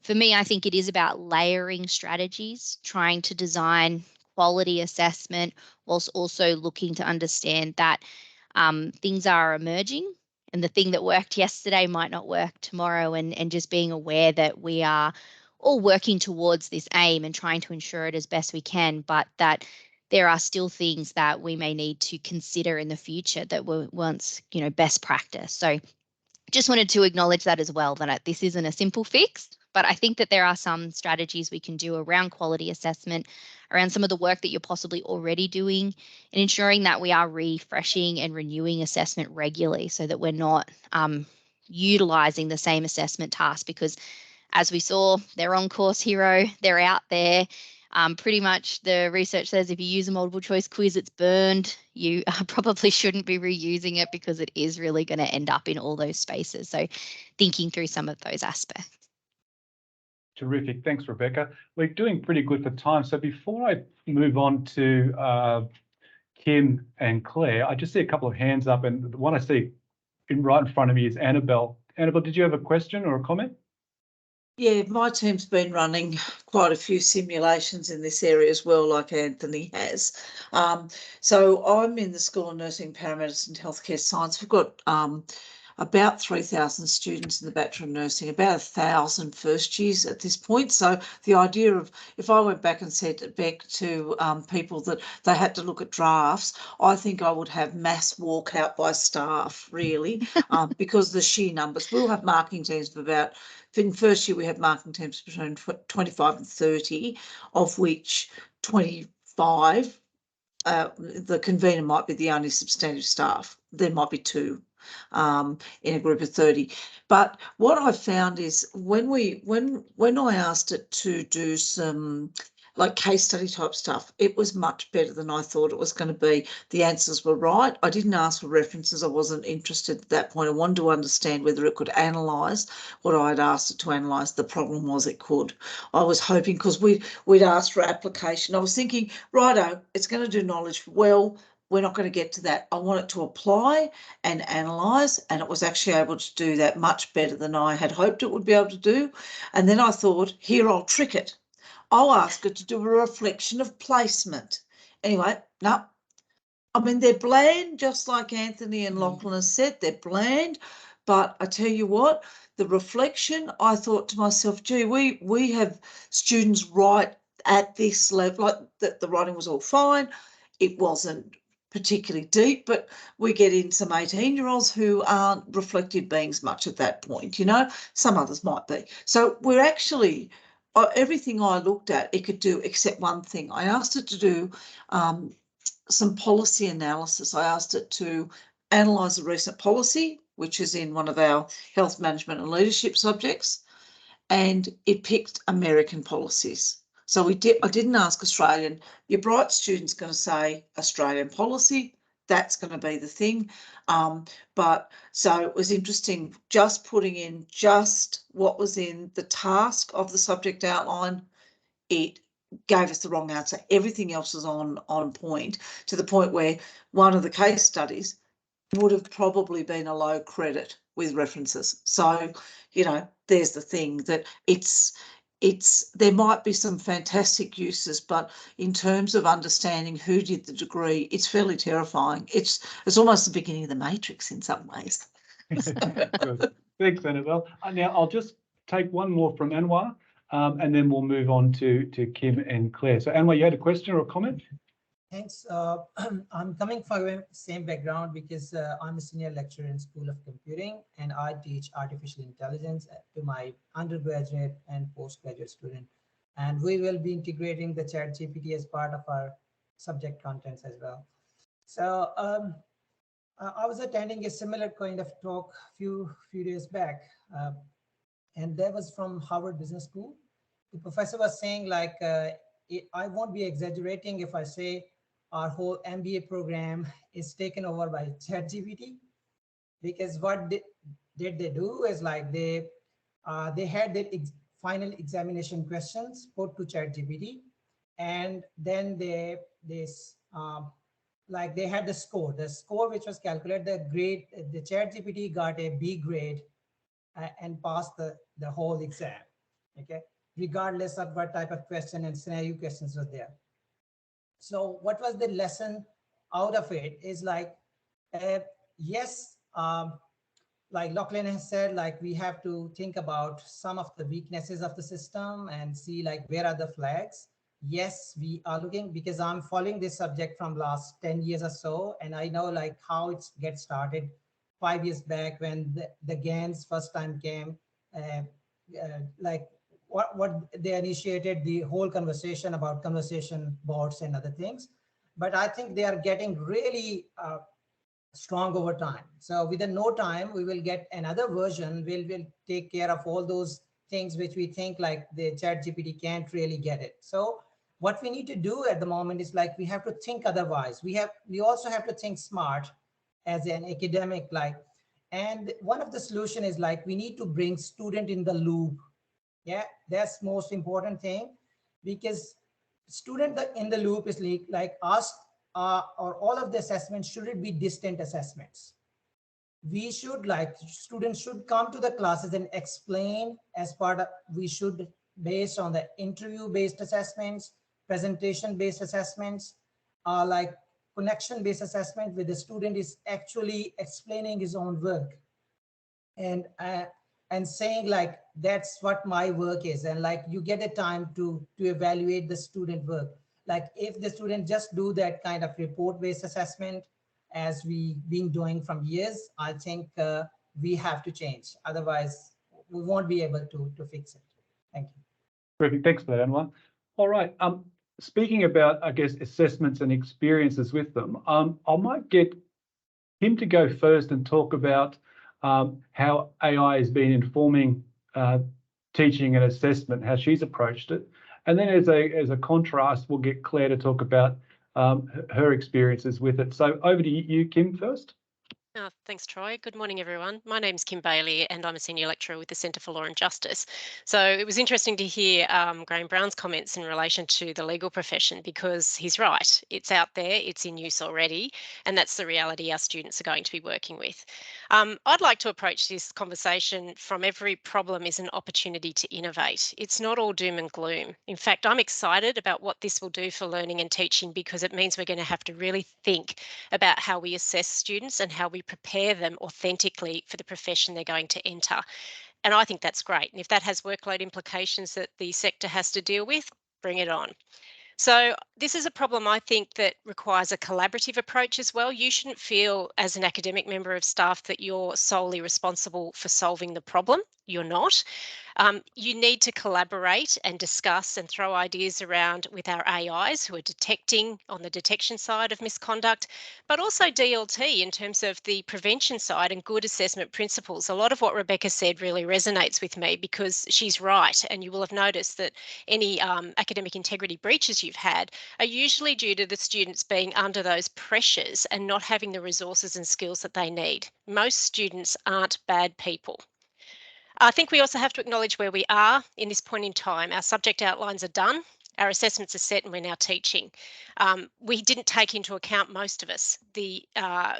for me, I think it is about layering strategies, trying to design quality assessment whilst also looking to understand that things are emerging and the thing that worked yesterday might not work tomorrow, and just being aware that we are all working towards this aim and trying to ensure it as best we can, but that there are still things that we may need to consider in the future that were once, best practice. So just wanted to acknowledge that as well, that this isn't a simple fix, but I think that there are some strategies we can do around quality assessment, around some of the work that you're possibly already doing, and ensuring that we are refreshing and renewing assessment regularly so that we're not utilising the same assessment task, because as we saw, they're on Course Hero, they're out there. Pretty much the research says if you use a multiple choice quiz, it's burned. You probably shouldn't be reusing it because it is really going to end up in all those spaces. So thinking through some of those aspects. Terrific. Thanks, Rebecca. We're doing pretty good for time. So before I move on to Kim and Claire, I just see a couple of hands up, and the one I see right in front of me is Annabelle. Annabelle, did you have a question or a comment? Yeah, my team's been running quite a few simulations in this area as well, like Anthony has. So I'm in the School of Nursing, Paramedicine, Healthcare Science. We've got about 3,000 students in the Bachelor of Nursing, about 1,000 first years at this point. So the idea of, if I went back and said back to people that they had to look at drafts, I think I would have mass walkout by staff, really, because the sheer numbers. We'll have marking teams of about, in first year we have marking teams between 25 and 30, of which 25 the convener might be the only substantive staff. There might be 2 in a group of 30. But what I found is when I asked it to do some like case study type stuff, it was much better than I thought it was going to be. The answers were right. I didn't ask for references. I wasn't interested at that point. I wanted to understand whether it could analyse what I had asked it to analyse. The problem was it could. I was hoping, because we'd asked for application, I was thinking, righto, it's going to do knowledge. Well, we're not going to get to that. I want it to apply and analyse, and it was actually able to do that much better than I had hoped it would be able to do. And then I thought, here, I'll trick it. I'll ask it to do a reflection of placement. Anyway, no. I mean, they're bland, just like Anthony and Lachlan has said, they're bland. But I tell you what, the reflection, I thought to myself, gee, we have students write at this level, like that the writing was all fine. It wasn't particularly deep, but we get in some 18-year-olds who aren't reflective beings much at that point, you know, some others might be. So we're actually, everything I looked at, it could do except one thing. I asked it to do some policy analysis. I asked it to analyse a recent policy, which is in one of our health management and leadership subjects, and it picked American policies. So I didn't ask Australian. Your bright student's going to say Australian policy. That's going to be the thing. But so it was interesting just putting in just what was in the task of the subject outline. It gave us the wrong answer. Everything else was on point, to the point where one of the case studies would have probably been a low credit with references. So, you know, there's the thing that there might be some fantastic uses, but in terms of understanding who did the degree, it's fairly terrifying. It's almost the beginning of the Matrix in some ways. Good. Thanks, Annabelle. Now I'll just take one more from Anwar, and then we'll move on to Kim and Claire. So Anwar, you had a question or a comment? Thanks. I'm coming from the same background because I'm a senior lecturer in School of Computing, and I teach artificial intelligence to my undergraduate and postgraduate student. And we will be integrating the ChatGPT as part of our subject contents as well. So I was attending a similar kind of talk few days back, and that was from Harvard Business School. The professor was saying, like, I won't be exaggerating if I say our whole MBA program is taken over by ChatGPT, because what did they do is, like, they had their final examination questions put to ChatGPT, and then they had the score which was calculated, the grade. The ChatGPT got a B grade and passed the whole exam, okay, regardless of what type of question and scenario questions were there. So what was the lesson out of it is, like, yes, like Lachlan has said, like, we have to think about some of the weaknesses of the system and see, like, where are the flags. Yes, we are looking, because I'm following this subject from last 10 years or so, and I know, like, how it gets started 5 years back when the GANs first time came, like, what they initiated the whole conversation about conversation bots and other things. But I think they are getting really strong over time. So within no time, we will get another version. We'll take care of all those things which we think, like, the ChatGPT can't really get it. So what we need to do at the moment is, like, we have to think otherwise. We also have to think smart as an academic, like, and one of the solution is, like, we need to bring student in the loop. Yeah, that's most important thing, because student in the loop is like us, or all of the assessments shouldn't be distant assessments. We should, like, students should come to the classes and explain as part of, we should, based on the interview based assessments, presentation based assessments, like connection based assessment, where the student is actually explaining his own work and saying, like, that's what my work is, and, like, you get a time to evaluate the student work. Like, if the student just do that kind of report based assessment as we been doing from years, I think we have to change, otherwise we won't be able to fix it. Thank you. Perfect, thanks for that, Anwar. All right, speaking about, I guess, assessments and experiences with them, I might get him to go first and talk about how AI has been informing teaching and assessment, how she's approached it. And then as a contrast, we'll get Claire to talk about her experiences with it. So over to you, Kim, first. Thanks, Troy. Good morning, everyone. My name's Kim Bailey, and I'm a senior lecturer with the Centre for Law and Justice. So it was interesting to hear Graham Brown's comments in relation to the legal profession, because he's right. It's out there, it's in use already, and that's the reality our students are going to be working with. I'd like to approach this conversation from every problem is an opportunity to innovate. It's not all doom and gloom. In fact, I'm excited about what this will do for learning and teaching, because it means we're going to have to really think about how we assess students and how we prepare them authentically for the profession they're going to enter. And I think that's great. And if that has workload implications that the sector has to deal with, bring it on. So this is a problem, I think, that requires a collaborative approach as well. You shouldn't feel as an academic member of staff that you're solely responsible for solving the problem. You're not. You need to collaborate and discuss and throw ideas around with our AIs who are detecting on the detection side of misconduct, but also DLT in terms of the prevention side and good assessment principles. A lot of what Rebecca said really resonates with me, because she's right. And you will have noticed that any academic integrity breaches you've had are usually due to the students being under those pressures and not having the resources and skills that they need. Most students aren't bad people. I think we also have to acknowledge where we are in this point in time. Our subject outlines are done, our assessments are set, and we're now teaching. We didn't take into account, most of us, the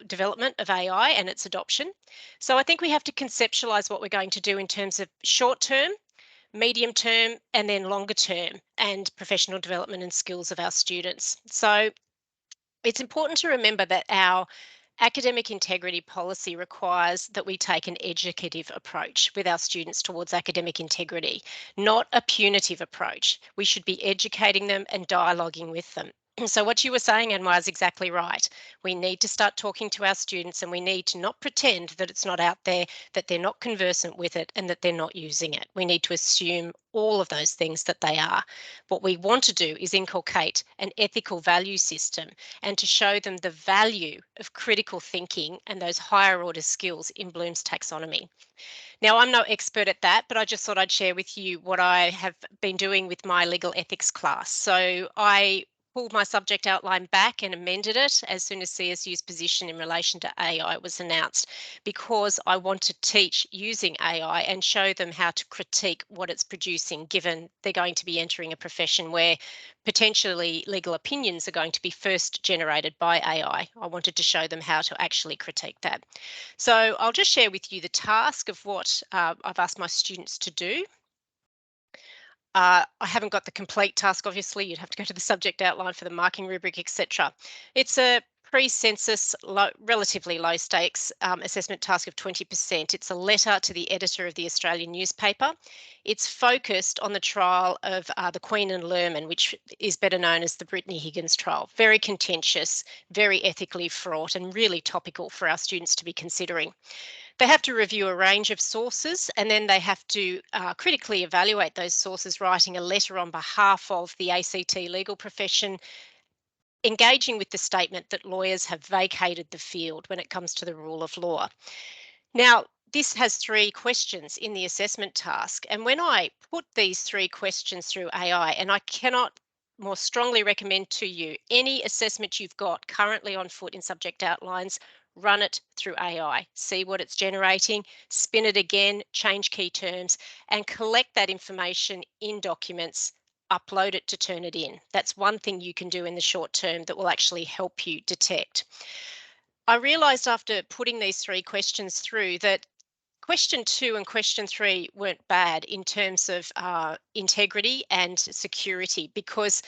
development of AI and its adoption. So I think we have to conceptualise what we're going to do in terms of short term, medium term, and then longer term, and professional development and skills of our students. So it's important to remember that our academic integrity policy requires that we take an educative approach with our students towards academic integrity, not a punitive approach. We should be educating them and dialoguing with them. So what you were saying, Anwar, is exactly right. We need to start talking to our students, and we need to not pretend that it's not out there, that they're not conversant with it, and that they're not using it. We need to assume all of those things that they are. What we want to do is inculcate an ethical value system and to show them the value of critical thinking and those higher order skills in Bloom's taxonomy. Now, I'm no expert at that, but I just thought I'd share with you what I have been doing with my legal ethics class. So I pulled my subject outline back and amended it as soon as CSU's position in relation to AI was announced, because I want to teach using AI and show them how to critique what it's producing, given they're going to be entering a profession where potentially legal opinions are going to be first generated by AI. I wanted to show them how to actually critique that. So I'll just share with you the task of what I've asked my students to do. I haven't got the complete task, obviously. You'd have to go to the subject outline for the marking rubric, etc. It's a pre-census, relatively low stakes assessment task of 20%. It's a letter to the editor of the Australian newspaper. It's focused on the trial of the Queen and Lerman, which is better known as the Brittany Higgins trial. Very contentious, very ethically fraught, and really topical for our students to be considering. They have to review a range of sources, and then they have to critically evaluate those sources, writing a letter on behalf of the ACT legal profession, engaging with the statement that lawyers have vacated the field when it comes to the rule of law. Now, this has 3 questions in the assessment task, and when I put these 3 questions through AI, and I cannot more strongly recommend to you any assessment you've got currently on foot in subject outlines, run it through AI, see what it's generating, spin it again, change key terms, and collect that information in documents, upload it to Turnitin. That's one thing you can do in the short term that will actually help you detect. I realised after putting these 3 questions through that question 2 and question 3 weren't bad in terms of integrity and security, because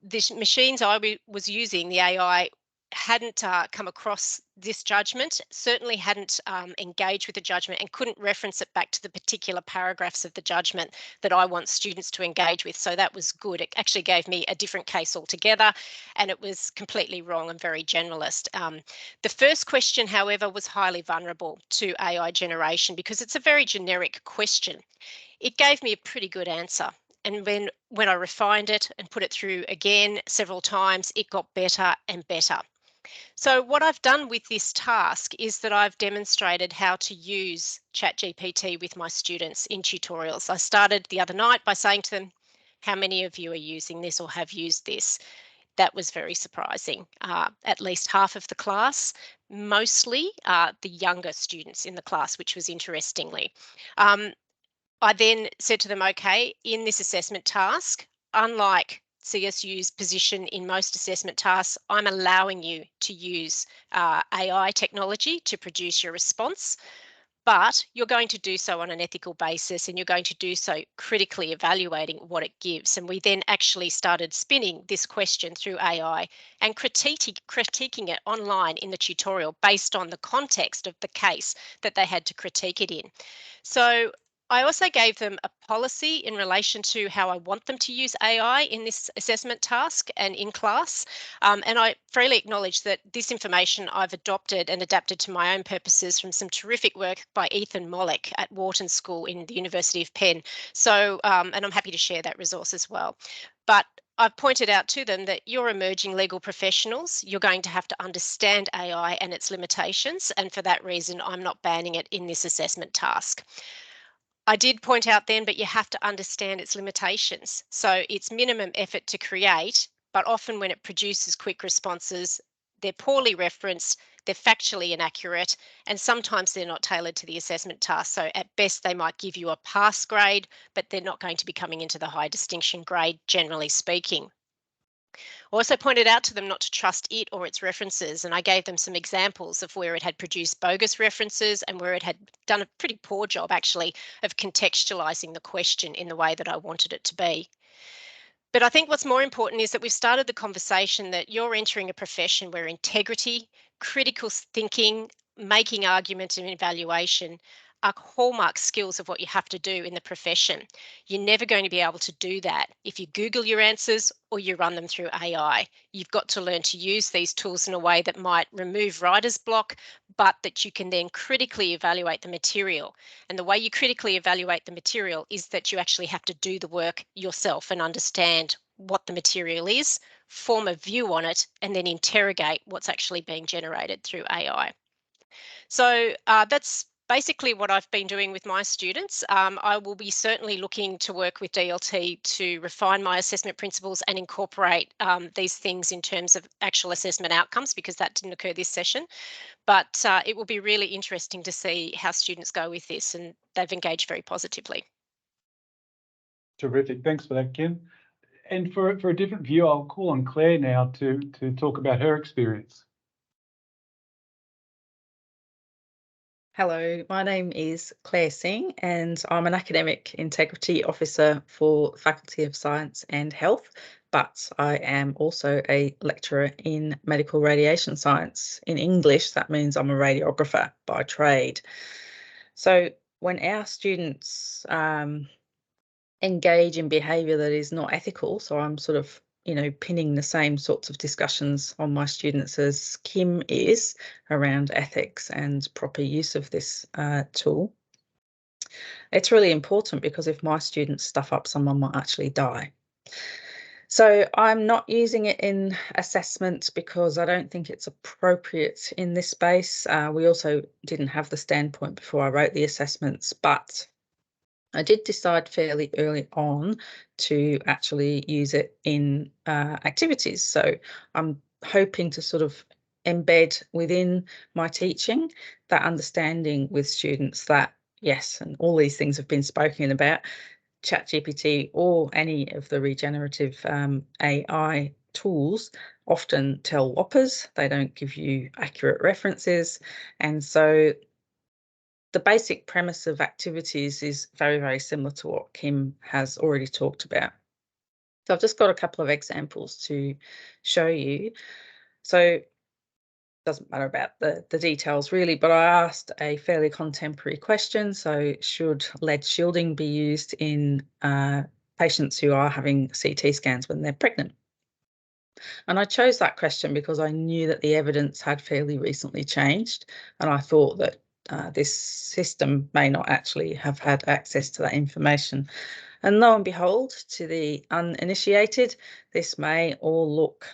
the machines I was using, the AI, hadn't come across this judgment, certainly hadn't engaged with the judgment, and couldn't reference it back to the particular paragraphs of the judgment that I want students to engage with. So that was good. It actually gave me a different case altogether, and it was completely wrong and very generalist. The first question, however, was highly vulnerable to AI generation because it's a very generic question. It gave me a pretty good answer. And when I refined it and put it through again several times, it got better and better. So what I've done with this task is that I've demonstrated how to use ChatGPT with my students in tutorials. I started the other night by saying to them, how many of you are using this or have used this? That was very surprising. At least half of the class, mostly the younger students in the class, which was interestingly. I then said to them, okay, in this assessment task, unlike CSU's position in most assessment tasks, I'm allowing you to use AI technology to produce your response, but you're going to do so on an ethical basis and you're going to do so critically evaluating what it gives. And we then actually started spinning this question through AI and critiquing it online in the tutorial based on the context of the case that they had to critique it in. So I also gave them a policy in relation to how I want them to use AI in this assessment task and in class. And I freely acknowledge that this information I've adopted and adapted to my own purposes from some terrific work by Ethan Mollick at Wharton School in the University of Penn. So, and I'm happy to share that resource as well. But I've pointed out to them that you're emerging legal professionals. You're going to have to understand AI and its limitations. And for that reason, I'm not banning it in this assessment task. I did point out then, but you have to understand its limitations. So it's minimum effort to create, but often when it produces quick responses, they're poorly referenced, they're factually inaccurate, and sometimes they're not tailored to the assessment task. So at best, they might give you a pass grade, but they're not going to be coming into the high distinction grade, generally speaking. I also pointed out to them not to trust it or its references, and I gave them some examples of where it had produced bogus references and where it had done a pretty poor job actually of contextualizing the question in the way that I wanted it to be. But I think what's more important is that we've started the conversation that you're entering a profession where integrity, critical thinking, making argument and evaluation are hallmark skills of what you have to do in the profession. You're never going to be able to do that if you Google your answers or you run them through AI. You've got to learn to use these tools in a way that might remove writer's block, but that you can then critically evaluate the material. And the way you critically evaluate the material is that you actually have to do the work yourself and understand what the material is, form a view on it, and then interrogate what's actually being generated through AI. So that's basically what I've been doing with my students. I will be certainly looking to work with DLT to refine my assessment principles and incorporate these things in terms of actual assessment outcomes, because that didn't occur this session. But it will be really interesting to see how students go with this, and they've engaged very positively. Terrific. Thanks for that, Kim. And for a different view, I'll call on Claire now to talk about her experience. Hello, my name is Claire Singh and I'm an Academic Integrity Officer for Faculty of Science and Health, but I am also a lecturer in Medical Radiation Science. In English, that means I'm a radiographer by trade. So when our students engage in behaviour that is not ethical, so I'm sort of pinning the same sorts of discussions on my students as Kim is around ethics and proper use of this tool. It's really important because if my students stuff up, someone might actually die. So I'm not using it in assessment because I don't think it's appropriate in this space. We also didn't have the standpoint before I wrote the assessments, but I did decide fairly early on to actually use it in activities. So I'm hoping to sort of embed within my teaching that understanding with students that, yes, and all these things have been spoken about, ChatGPT or any of the regenerative AI tools often tell whoppers. They don't give you accurate references. And so the basic premise of activities is very, very similar to what Kim has already talked about. So I've just got a couple of examples to show you. So it doesn't matter about the details really, but I asked a fairly contemporary question. So should lead shielding be used in patients who are having CT scans when they're pregnant? And I chose that question because I knew that the evidence had fairly recently changed, and I thought that this system may not actually have had access to that information And lo and behold, to the uninitiated, this may all look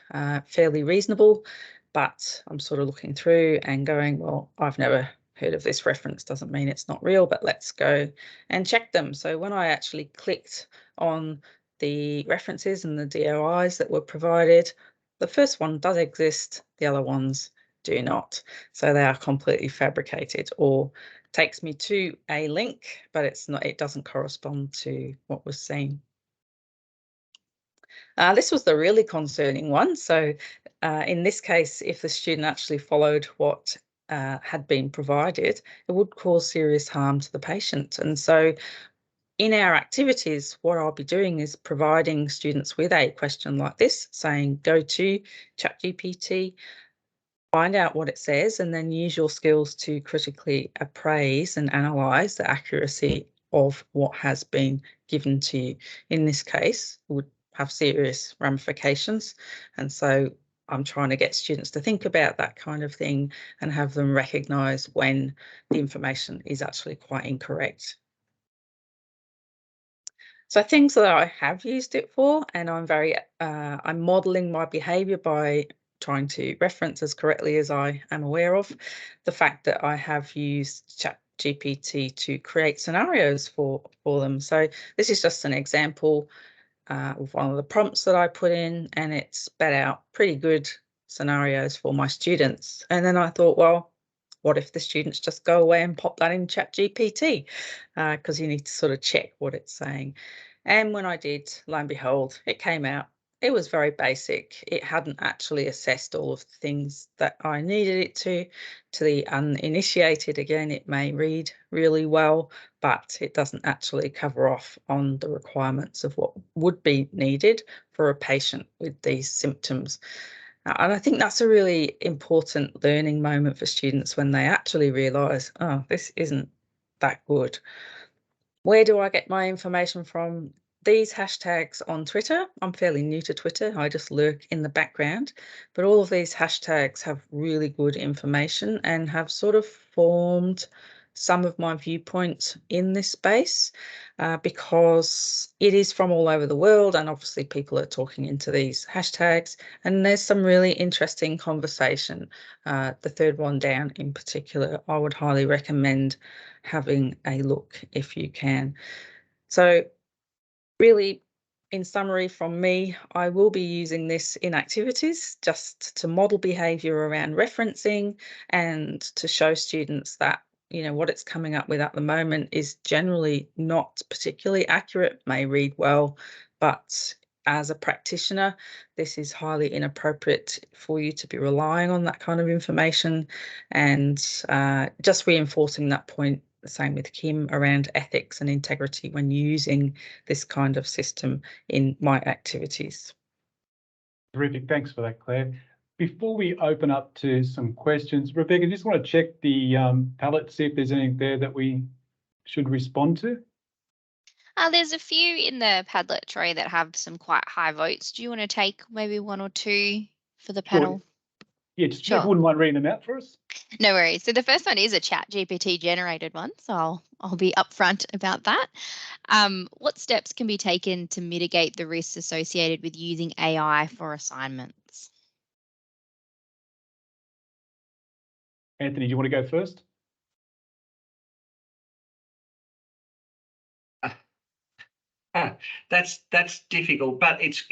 fairly reasonable, but I'm sort of looking through and going, well, I've never heard of this reference, doesn't mean it's not real, but let's go and check them. So when I actually clicked on the references and the DOIs that were provided, the first one does exist, the other ones do not. So they are completely fabricated, or takes me to a link, but it doesn't correspond to what was seen. This was the really concerning one. So in this case, if the student actually followed what had been provided, it would cause serious harm to the patient. And so in our activities, what I'll be doing is providing students with a question like this, saying, go to ChatGPT, find out what it says, and then use your skills to critically appraise and analyse the accuracy of what has been given to you. In this case, it would have serious ramifications. And so I'm trying to get students to think about that kind of thing and have them recognise when the information is actually quite incorrect. So things that I have used it for, and I'm modelling my behaviour by trying to reference as correctly as I am aware of, the fact that I have used ChatGPT to create scenarios for them. So this is just an example of one of the prompts that I put in, and it spat out pretty good scenarios for my students. And then I thought, well, what if the students just go away and pop that in ChatGPT? Because you need to sort of check what it's saying. And when I did, lo and behold, it came out. It was very basic. It hadn't actually assessed all of the things that I needed it to. To the uninitiated, again, it may read really well, but it doesn't actually cover off on the requirements of what would be needed for a patient with these symptoms. And I think that's a really important learning moment for students when they actually realise, oh, this isn't that good. Where do I get my information from? These hashtags on Twitter. I'm fairly new to Twitter. I just lurk in the background. But all of these hashtags have really good information and have sort of formed some of my viewpoints in this space because it is from all over the world, and obviously people are talking into these hashtags, and there's some really interesting conversation. The third one down in particular, I would highly recommend having a look if you can. So really, in summary from me, I will be using this in activities just to model behaviour around referencing and to show students that, you know, what it's coming up with at the moment is generally not particularly accurate, may read well, but as a practitioner, this is highly inappropriate for you to be relying on that kind of information, and just reinforcing that point. The same with Kim around ethics and integrity when using this kind of system in my activities. Terrific, thanks for that, Claire. Before we open up to some questions, Rebecca, just want to check the Padlet, see if there's anything there that we should respond to. There's a few in the Padlet, Troy, that have some quite high votes. Do you want to take maybe one or two for the panel? Sure. Yeah, just Sure. if you wouldn't mind reading them out for us. No worries. So the first one is a ChatGPT generated one, so I'll be upfront about that. What steps can be taken to mitigate the risks associated with using AI for assignments? Anthony, do you want to go first? That's difficult, but it's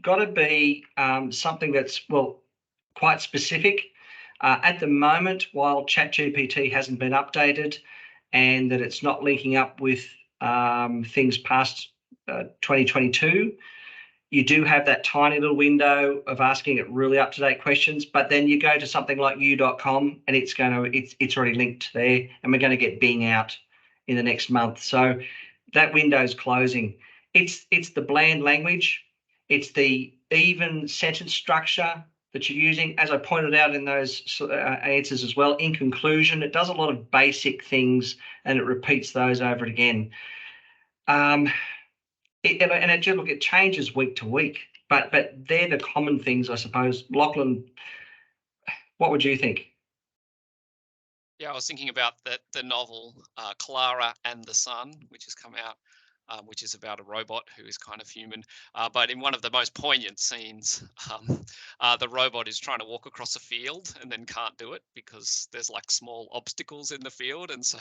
got to be something that's, well, quite specific. At the moment, while ChatGPT hasn't been updated and that it's not linking up with things past 2022, you do have that tiny little window of asking it really up-to-date questions, but then you go to something like u.com and it's already linked there, and we're going to get Bing out in the next month. So that window's closing. It's the bland language, it's the even sentence structure that you're using, as I pointed out in those answers as well. In conclusion, it does a lot of basic things and it repeats those over again. It changes week to week, but they're the common things, I suppose. Lachlan, what would you think? Yeah, I was thinking about the novel Clara and the Sun, which has come out which is about a robot who is kind of human. But in one of the most poignant scenes, the robot is trying to walk across a field and then can't do it because there's like small obstacles in the field, and so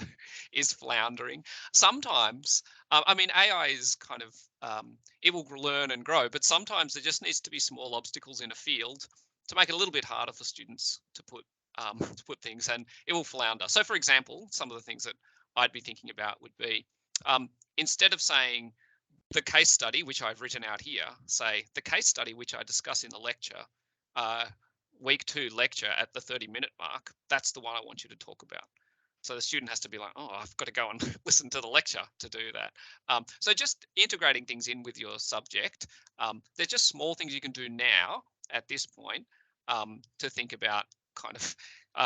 is floundering. Sometimes, I mean, AI is kind of, it will learn and grow, but sometimes there just needs to be small obstacles in a field to make it a little bit harder for students to put things, and it will flounder. So for example, some of the things that I'd be thinking about would be, instead of saying the case study, which I've written out here, say the case study which I discuss in the lecture, week 2 lecture at the 30-minute mark, that's the one I want you to talk about. So the student has to be like, oh, I've got to go and listen to the lecture to do that. So just integrating things in with your subject. They're just small things you can do now at this point to think about kind of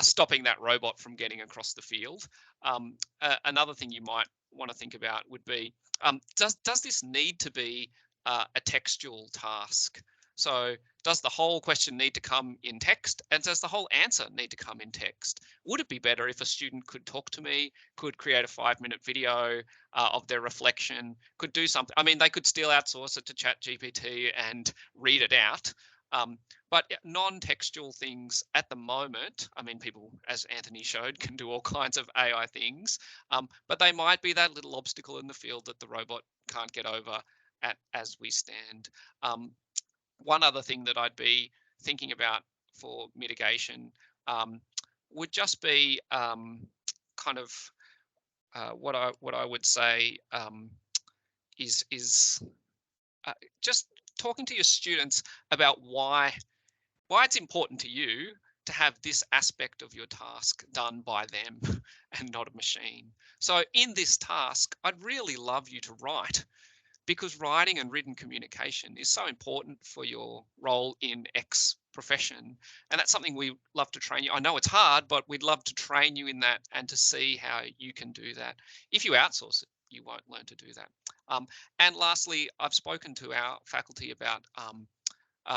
stopping that robot from getting across the field. Another thing you might want to think about would be, does this need to be a textual task? So does the whole question need to come in text, and does the whole answer need to come in text? Would it be better if a student could talk to me, could create a 5-minute video of their reflection, could do something? I mean, they could still outsource it to ChatGPT and read it out. But non-textual things at the moment, I mean, people, as Anthony showed, can do all kinds of AI things, but they might be that little obstacle in the field that the robot can't get over as we stand. One other thing that I'd be thinking about for mitigation would just be kind of what I would say is just talking to your students about why it's important to you to have this aspect of your task done by them and not a machine. So in this task, I'd really love you to write, because writing and written communication is so important for your role in X profession. And that's something we love to train you. I know it's hard, but we'd love to train you in that and to see how you can do that. If you outsource it, you won't learn to do that. And lastly, I've spoken to our faculty about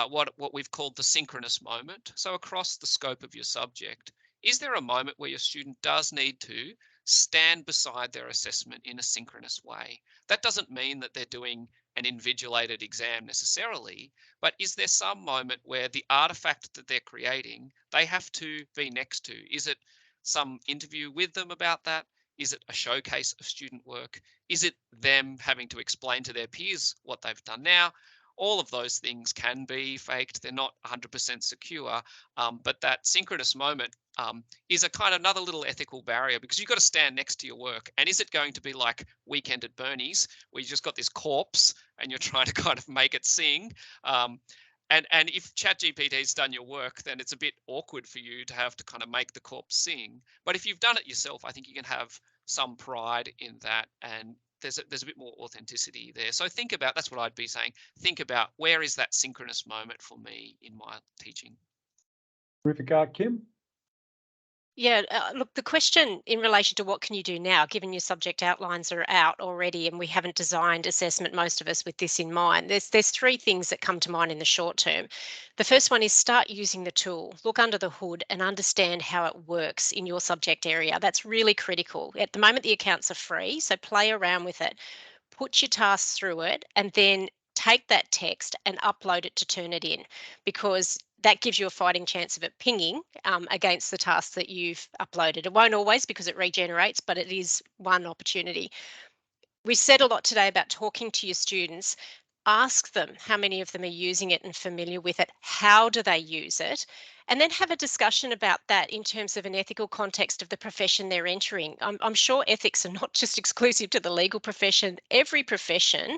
what we've called the synchronous moment. So across the scope of your subject, is there a moment where your student does need to stand beside their assessment in a synchronous way? That doesn't mean that they're doing an invigilated exam necessarily, but is there some moment where the artifact that they're creating, they have to be next to? Is it some interview with them about that? Is it a showcase of student work? Is it them having to explain to their peers what they've done now? All of those things can be faked. They're not 100% secure, but that synchronous moment is a kind of another little ethical barrier, because you've got to stand next to your work. And is it going to be like Weekend at Bernie's, where you just got this corpse and you're trying to kind of make it sing? And if ChatGPT's done your work, then it's a bit awkward for you to have to kind of make the corpse sing. But if you've done it yourself, I think you can have some pride in that, and there's a bit more authenticity there. So think about, that's what I'd be saying, think about where is that synchronous moment for me in my teaching. Terrific. Kim? Yeah, look, the question in relation to what can you do now, given your subject outlines are out already and we haven't designed assessment, most of us, with this in mind, there's 3 things that come to mind in the short term. The first one is start using the tool, look under the hood and understand how it works in your subject area. That's really critical. At the moment, the accounts are free, so play around with it, put your tasks through it, and then take that text and upload it to Turnitin, because that gives you a fighting chance of it pinging against the task that you've uploaded. It won't always, because it regenerates, but it is one opportunity. We said a lot today about talking to your students. Ask them how many of them are using it and familiar with it. How do they use it? And then have a discussion about that in terms of an ethical context of the profession they're entering. I'm sure ethics are not just exclusive to the legal profession. Every profession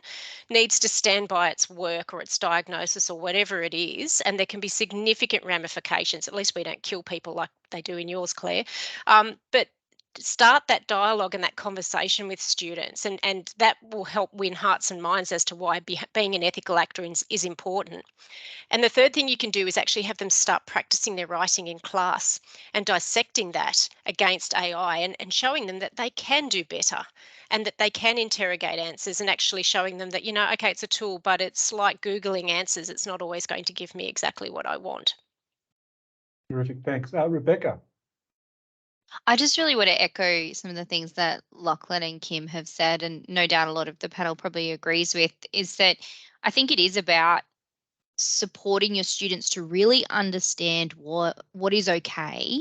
needs to stand by its work or its diagnosis or whatever it is, and there can be significant ramifications. At least we don't kill people like they do in yours, Claire. But start that dialogue and that conversation with students, and that will help win hearts and minds as to why being an ethical actor is important. And the third thing you can do is actually have them start practicing their writing in class and dissecting that against AI and showing them that they can do better and that they can interrogate answers, and actually showing them that, okay, it's a tool, but it's like Googling answers. It's not always going to give me exactly what I want. Terrific, thanks. Rebecca? I just really want to echo some of the things that Lachlan and Kim have said, and no doubt a lot of the panel probably agrees with, is that I think it is about supporting your students to really understand what is okay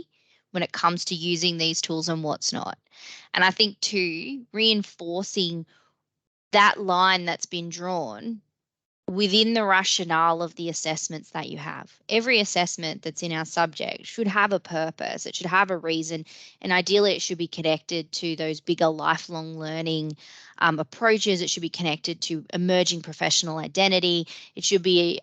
when it comes to using these tools and what's not. And I think too, reinforcing that line that's been drawn within the rationale of the assessments that you have. Every assessment that's in our subject should have a purpose, it should have a reason, and ideally it should be connected to those bigger lifelong learning approaches. It should be connected to emerging professional identity. It should be,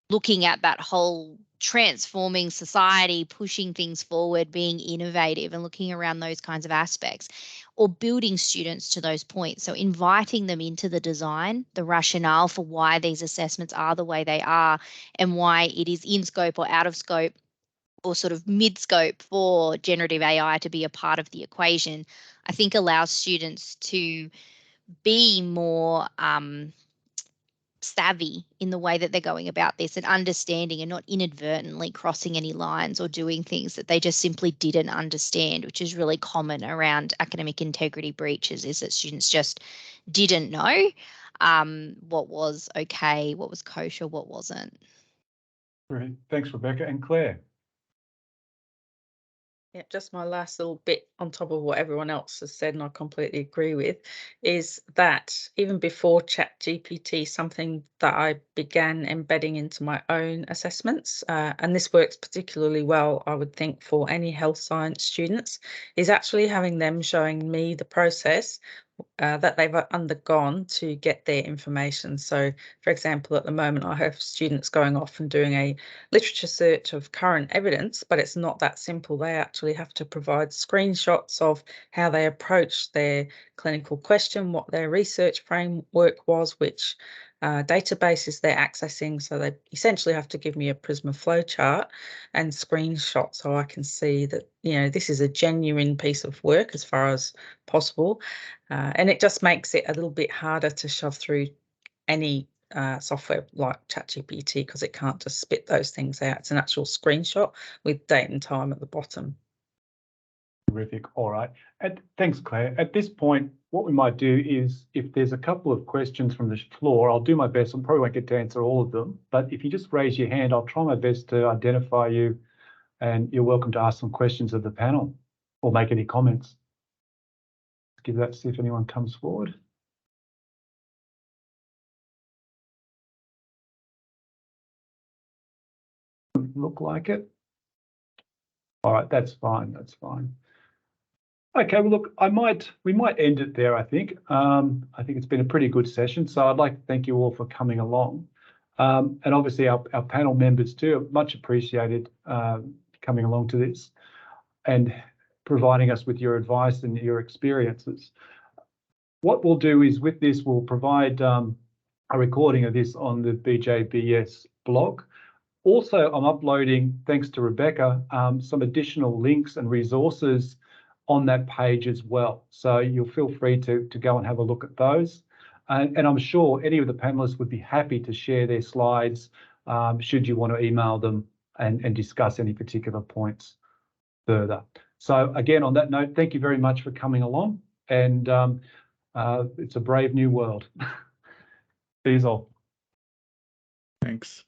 looking at that whole transforming society, pushing things forward, being innovative, and looking around those kinds of aspects, or building students to those points. So inviting them into the design, the rationale for why these assessments are the way they are, and why it is in scope or out of scope or sort of mid-scope for generative AI to be a part of the equation, I think allows students to be more savvy in the way that they're going about this, and understanding and not inadvertently crossing any lines or doing things that they just simply didn't understand, which is really common around academic integrity breaches, is that students just didn't know what was okay, what was kosher, what wasn't. Great. Thanks, Rebecca. And Claire. Yeah, just my last little bit on top of what everyone else has said, and I completely agree with, is that even before ChatGPT, something that I began embedding into my own assessments, and this works particularly well, I would think, for any health science students, is actually having them showing me the process that they've undergone to get their information. So, for example, at the moment, I have students going off and doing a literature search of current evidence, but it's not that simple. They actually have to provide screenshots of how they approached their clinical question, what their research framework was, which databases they're accessing. So they essentially have to give me a Prisma flowchart and screenshot so I can see that, this is a genuine piece of work as far as possible. And it just makes it a little bit harder to shove through any software like ChatGPT, because it can't just spit those things out. It's an actual screenshot with date and time at the bottom. Terrific. All right. Thanks, Claire. At this point, what we might do is, if there's a couple of questions from the floor, I'll do my best. I probably won't get to answer all of them, but if you just raise your hand, I'll try my best to identify you, and you're welcome to ask some questions of the panel or make any comments. Give that, see if anyone comes forward. Look like it. All right, that's fine. That's fine. Okay, well, look, we might end it there, I think. I think it's been a pretty good session, so I'd like to thank you all for coming along. And obviously our panel members too, much appreciated coming along to this and providing us with your advice and your experiences. What we'll do is, with this, we'll provide a recording of this on the BJBS blog. Also, I'm uploading, thanks to Rebecca, some additional links and resources on that page as well. So you'll feel free to go and have a look at those. And I'm sure any of the panelists would be happy to share their slides should you want to email them and discuss any particular points further. So again, on that note, thank you very much for coming along, and it's a brave new world. See you all. Thanks.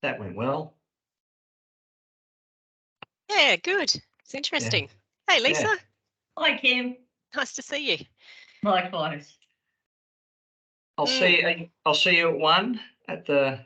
That went well. Yeah, good. It's interesting. Hey, Lisa. Yeah. Hi, Kim. Nice to see you. Likewise. I'll see you at 1 at the